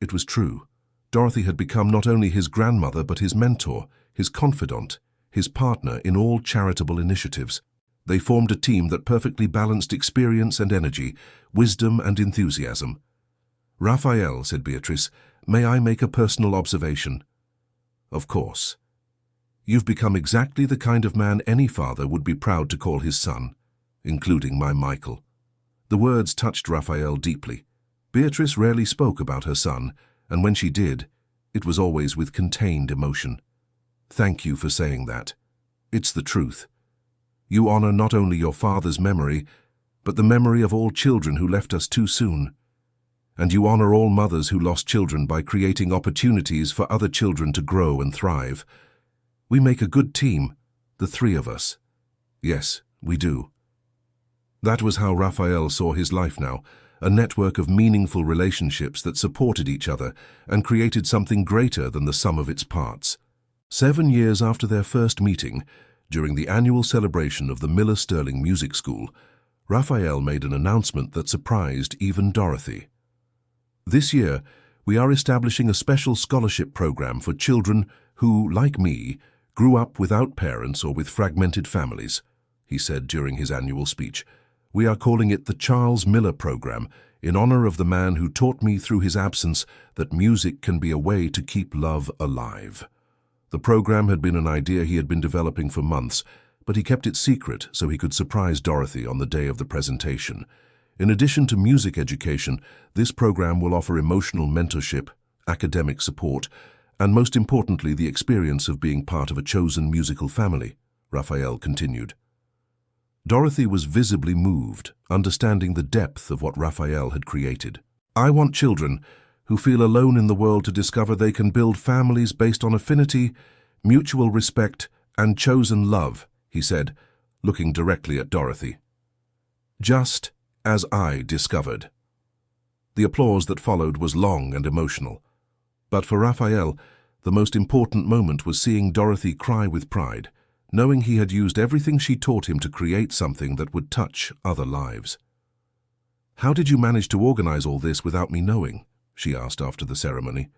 It was true. Dorothy had become not only his grandmother but his mentor, his confidant, his partner in all charitable initiatives. They formed a team that perfectly balanced experience and energy, wisdom and enthusiasm. "Raphael," said Beatrice, "may I make a personal observation?" "Of course. You've become exactly the kind of man any father would be proud to call his son, including my Michael." The words touched Raphael deeply. Beatrice rarely spoke about her son, and when she did, it was always with contained emotion. "Thank you for saying that. It's the truth. You honor not only your father's memory, but the memory of all children who left us too soon. And you honor all mothers who lost children by creating opportunities for other children to grow and thrive. We make a good team, the three of us. Yes, we do." That was how Raphael saw his life now, a network of meaningful relationships that supported each other and created something greater than the sum of its parts. 7 years after their first meeting, during the annual celebration of the Miller Sterling Music School, Raphael made an announcement that surprised even Dorothy. "This year, we are establishing a special scholarship program for children who, like me, grew up without parents or with fragmented families," he said during his annual speech. "We are calling it the Charles Miller Program, in honor of the man who taught me through his absence that music can be a way to keep love alive." The program had been an idea he had been developing for months, but he kept it secret so he could surprise Dorothy on the day of the presentation. In addition to music education, this program will offer emotional mentorship, academic support, and most importantly, the experience of being part of a chosen musical family, Raphael continued. Dorothy was visibly moved, understanding the depth of what Raphael had created. "I want children who feel alone in the world to discover they can build families based on affinity, mutual respect, and chosen love," he said, looking directly at Dorothy. "Just as I discovered." The applause that followed was long and emotional. But for Raphael, the most important moment was seeing Dorothy cry with pride, knowing he had used everything she taught him to create something that would touch other lives. "How did you manage to organize all this without me knowing?" she asked after the ceremony.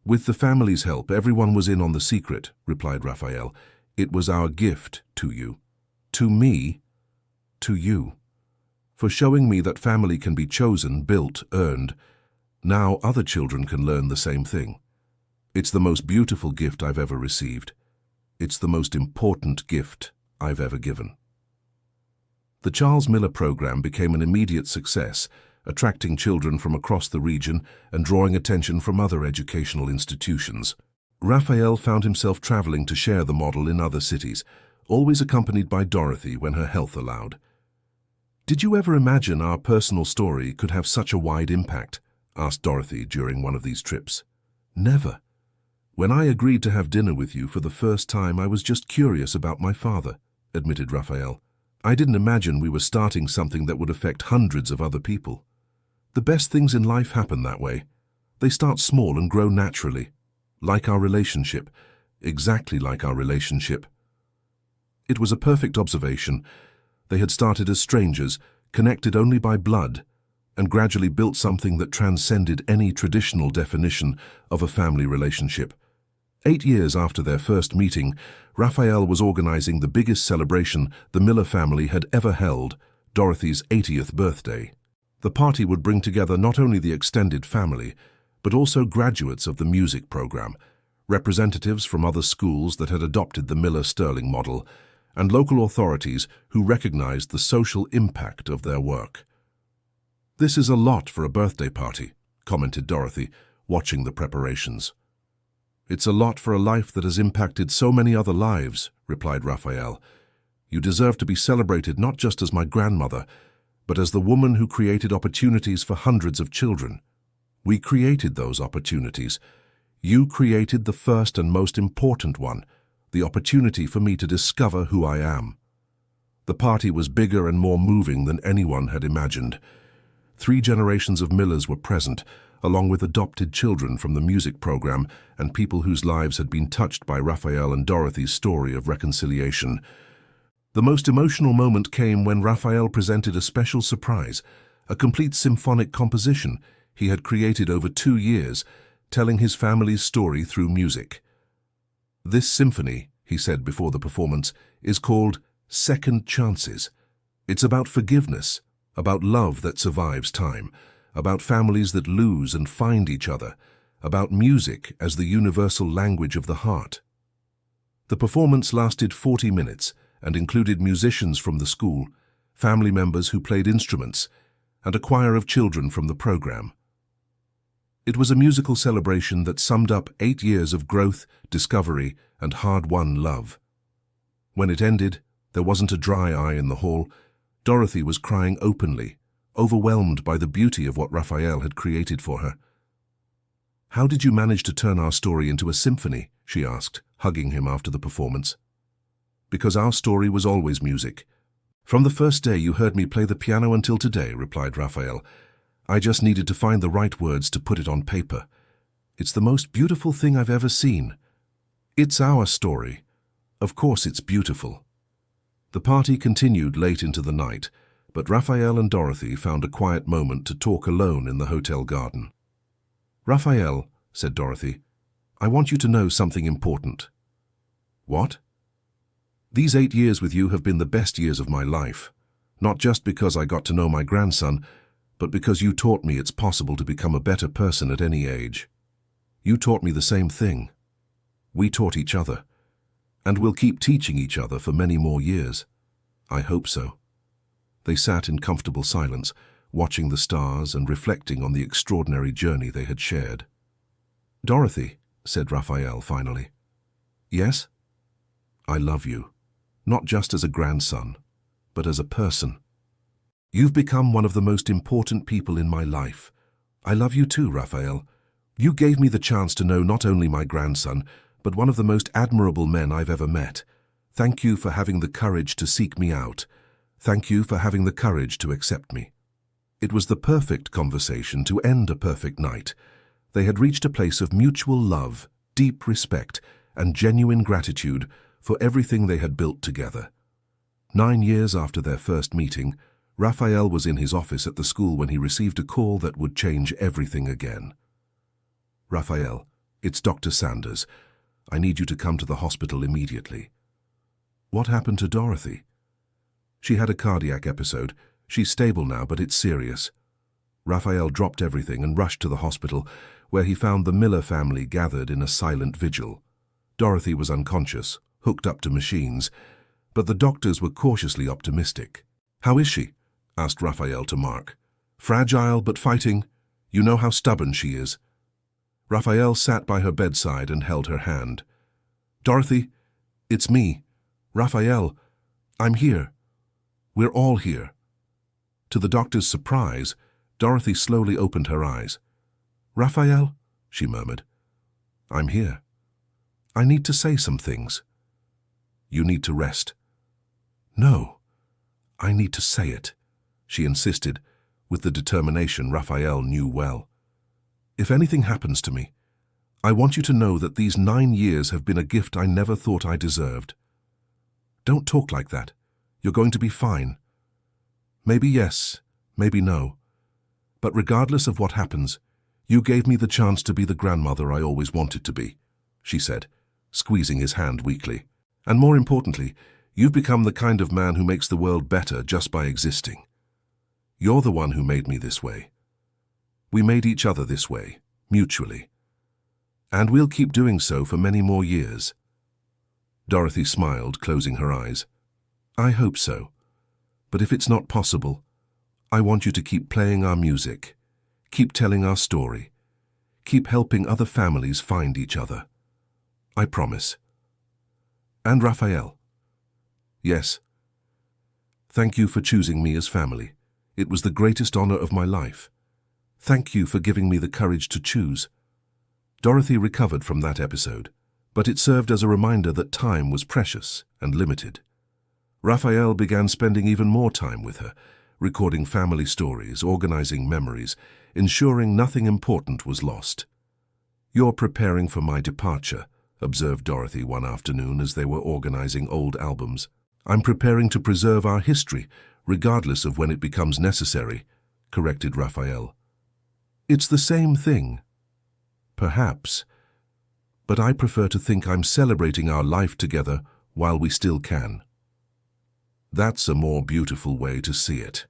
"With the family's help, everyone was in on the secret," replied Raphael. "It was our gift to you." "To me?" "To you. For showing me that family can be chosen, built, earned. Now other children can learn the same thing. It's the most beautiful gift I've ever received. It's the most important gift I've ever given." The Charles Miller program became an immediate success, attracting children from across the region and drawing attention from other educational institutions. Raphael found himself traveling to share the model in other cities, always accompanied by Dorothy when her health allowed. "Did you ever imagine our personal story could have such a wide impact?" asked Dorothy during one of these trips. "Never. When I agreed to have dinner with you for the first time, I was just curious about my father," admitted Raphael. "I didn't imagine we were starting something that would affect hundreds of other people. The best things in life happen that way. They start small and grow naturally, like our relationship, exactly like our relationship. It was a perfect observation. They had started as strangers, connected only by blood, and gradually built something that transcended any traditional definition of a family relationship. 8 years after their first meeting, Raphael was organizing the biggest celebration the Miller family had ever held, Dorothy's 80th birthday. The party would bring together not only the extended family, but also graduates of the music program, representatives from other schools that had adopted the Miller-Sterling model, and local authorities who recognized the social impact of their work. "This is a lot for a birthday party," commented Dorothy, watching the preparations. "It's a lot for a life that has impacted so many other lives," replied Raphael. "You deserve to be celebrated not just as my grandmother, but as the woman who created opportunities for hundreds of children. We created those opportunities. You created the first and most important one, the opportunity for me to discover who I am." The party was bigger and more moving than anyone had imagined. 3 generations of Millers were present, along with adopted children from the music program and people whose lives had been touched by Raphael and Dorothy's story of reconciliation. The most emotional moment came when Raphael presented a special surprise, a complete symphonic composition he had created over 2 years, telling his family's story through music. "This symphony," he said before the performance, "is called Second Chances. It's about forgiveness, about love that survives time, about families that lose and find each other, about music as the universal language of the heart." The performance lasted 40 minutes and included musicians from the school, family members who played instruments, and a choir of children from the program. It was a musical celebration that summed up 8 years of growth, discovery, and hard-won love. When it ended, there wasn't a dry eye in the hall. Dorothy was crying openly, overwhelmed by the beauty of what Raphael had created for her. "How did you manage to turn our story into a symphony?" she asked, hugging him after the performance. "Because our story was always music. From the first day you heard me play the piano until today," replied Raphael. "I just needed to find the right words to put it on paper. It's the most beautiful thing I've ever seen. It's our story. Of course it's beautiful." The party continued late into the night, but Raphael and Dorothy found a quiet moment to talk alone in the hotel garden. "Raphael," said Dorothy, "I want you to know something important." "What?" "These 8 years with you have been the best years of my life, not just because I got to know my grandson, but because you taught me it's possible to become a better person at any age. You taught me the same thing. We taught each other, and we'll keep teaching each other for many more years. I hope so." They sat in comfortable silence, watching the stars and reflecting on the extraordinary journey they had shared. "Dorothy," said Raphael finally. "Yes?" "I love you, not just as a grandson, but as a person. You've become one of the most important people in my life. I love you too, Raphael. You gave me the chance to know not only my grandson, but one of the most admirable men I've ever met. Thank you for having the courage to seek me out. Thank you for having the courage to accept me." It was the perfect conversation to end a perfect night. They had reached a place of mutual love, deep respect, and genuine gratitude for everything they had built together. 9 years after their first meeting, Raphael was in his office at the school when he received a call that would change everything again. "Raphael, it's Dr. Sanders. I need you to come to the hospital immediately." "What happened to Dorothy?" "She had a cardiac episode. She's stable now, but it's serious." Raphael dropped everything and rushed to the hospital, where he found the Miller family gathered in a silent vigil. Dorothy was unconscious, hooked up to machines, but the doctors were cautiously optimistic. "How is she?" asked Raphael to Mark. "Fragile but fighting. You know how stubborn she is." Raphael sat by her bedside and held her hand. "Dorothy, it's me. Raphael, I'm here. We're all here." To the doctor's surprise, Dorothy slowly opened her eyes. "Raphael," she murmured, "I'm here. I need to say some things." "You need to rest." "No, I need to say it," she insisted, with the determination Raphael knew well. If anything happens to me, I want you to know that these 9 years have been a gift I never thought I deserved. Don't talk like that. You're going to be fine. Maybe yes, maybe no. But regardless of what happens, you gave me the chance to be the grandmother I always wanted to be, she said, squeezing his hand weakly. And more importantly, you've become the kind of man who makes the world better just by existing. You're the one who made me this way. We made each other this way, mutually. And we'll keep doing so for many more years. Dorothy smiled, closing her eyes. I hope so. But if it's not possible, I want you to keep playing our music, keep telling our story, keep helping other families find each other. I promise. And Raphael. Yes. Thank you for choosing me as family. It was the greatest honor of my life. Thank you for giving me the courage to choose. Dorothy recovered from that episode, but it served as a reminder that time was precious and limited. Raphael began spending even more time with her, recording family stories, organizing memories, ensuring nothing important was lost. You're preparing for my departure, observed Dorothy one afternoon as they were organizing old albums. I'm preparing to preserve our history, regardless of when it becomes necessary, corrected Raphael. It's the same thing. Perhaps. But I prefer to think I'm celebrating our life together while we still can. That's a more beautiful way to see it.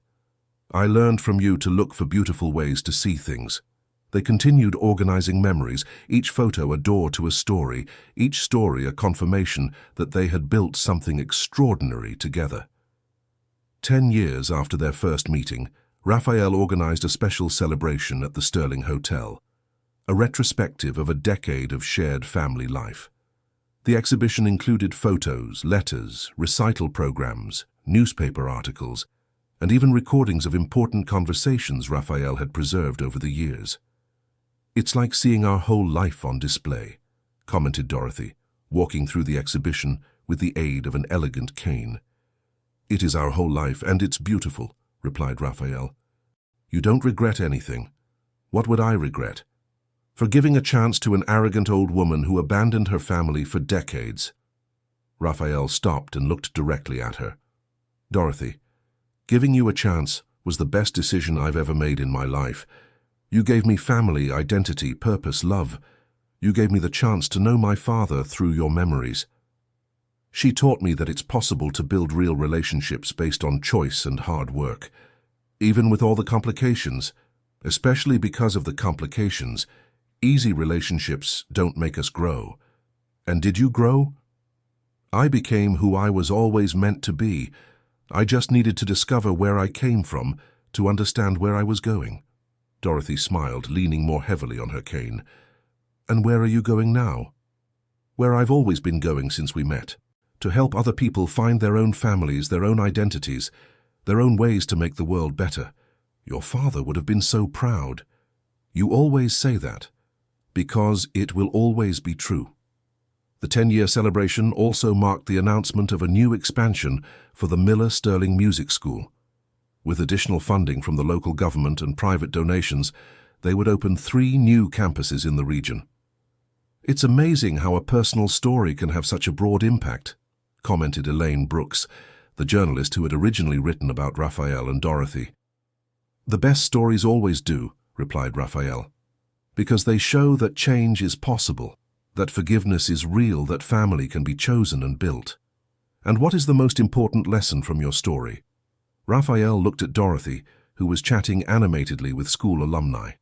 I learned from you to look for beautiful ways to see things. They continued organizing memories, each photo a door to a story, each story a confirmation that they had built something extraordinary together. 10 years after their first meeting, Raphael organized a special celebration at the Sterling Hotel, a retrospective of a decade of shared family life. The exhibition included photos, letters, recital programs, newspaper articles, and even recordings of important conversations Raphael had preserved over the years. It's like seeing our whole life on display, commented Dorothy, walking through the exhibition with the aid of an elegant cane. It is our whole life, and it's beautiful, replied Raphael. You don't regret anything. What would I regret? For giving a chance to an arrogant old woman who abandoned her family for decades. Raphael stopped and looked directly at her. Dorothy, giving you a chance was the best decision I've ever made in my life. You gave me family, identity, purpose, love. You gave me the chance to know my father through your memories. She taught me that it's possible to build real relationships based on choice and hard work. Even with all the complications, especially because of the complications, easy relationships don't make us grow. And did you grow? I became who I was always meant to be. I just needed to discover where I came from to understand where I was going. Dorothy smiled, leaning more heavily on her cane. And where are you going now? Where I've always been going since we met. To help other people find their own families, their own identities, their own ways to make the world better. Your father would have been so proud. You always say that, because it will always be true. The 10-year celebration also marked the announcement of a new expansion for the Miller Sterling Music School. With additional funding from the local government and private donations, they would open 3 new campuses in the region. It's amazing how a personal story can have such a broad impact, commented Elaine Brooks, the journalist who had originally written about Raphael and Dorothy. The best stories always do, replied Raphael, because they show that change is possible, that forgiveness is real, that family can be chosen and built. And what is the most important lesson from your story? Raphael looked at Dorothy, who was chatting animatedly with school alumni.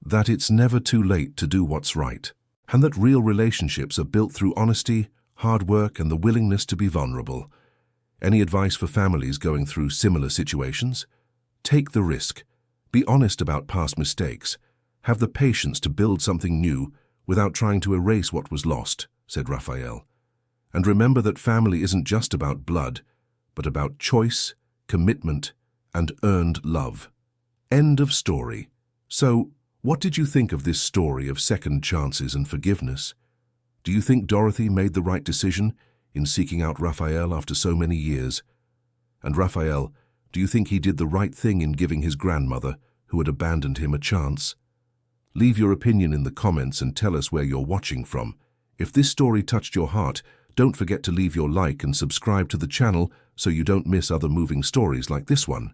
That it's never too late to do what's right, and that real relationships are built through honesty, hard work, and the willingness to be vulnerable. Any advice for families going through similar situations? Take the risk. Be honest about past mistakes. Have the patience to build something new without trying to erase what was lost, said Raphael. And remember that family isn't just about blood, but about choice, commitment, and earned love. End of story. So, what did you think of this story of second chances and forgiveness? Do you think Dorothy made the right decision in seeking out Raphael after so many years? And Raphael, do you think he did the right thing in giving his grandmother, who had abandoned him, a chance? Leave your opinion in the comments and tell us where you're watching from. If this story touched your heart, don't forget to leave your like and subscribe to the channel so you don't miss other moving stories like this one.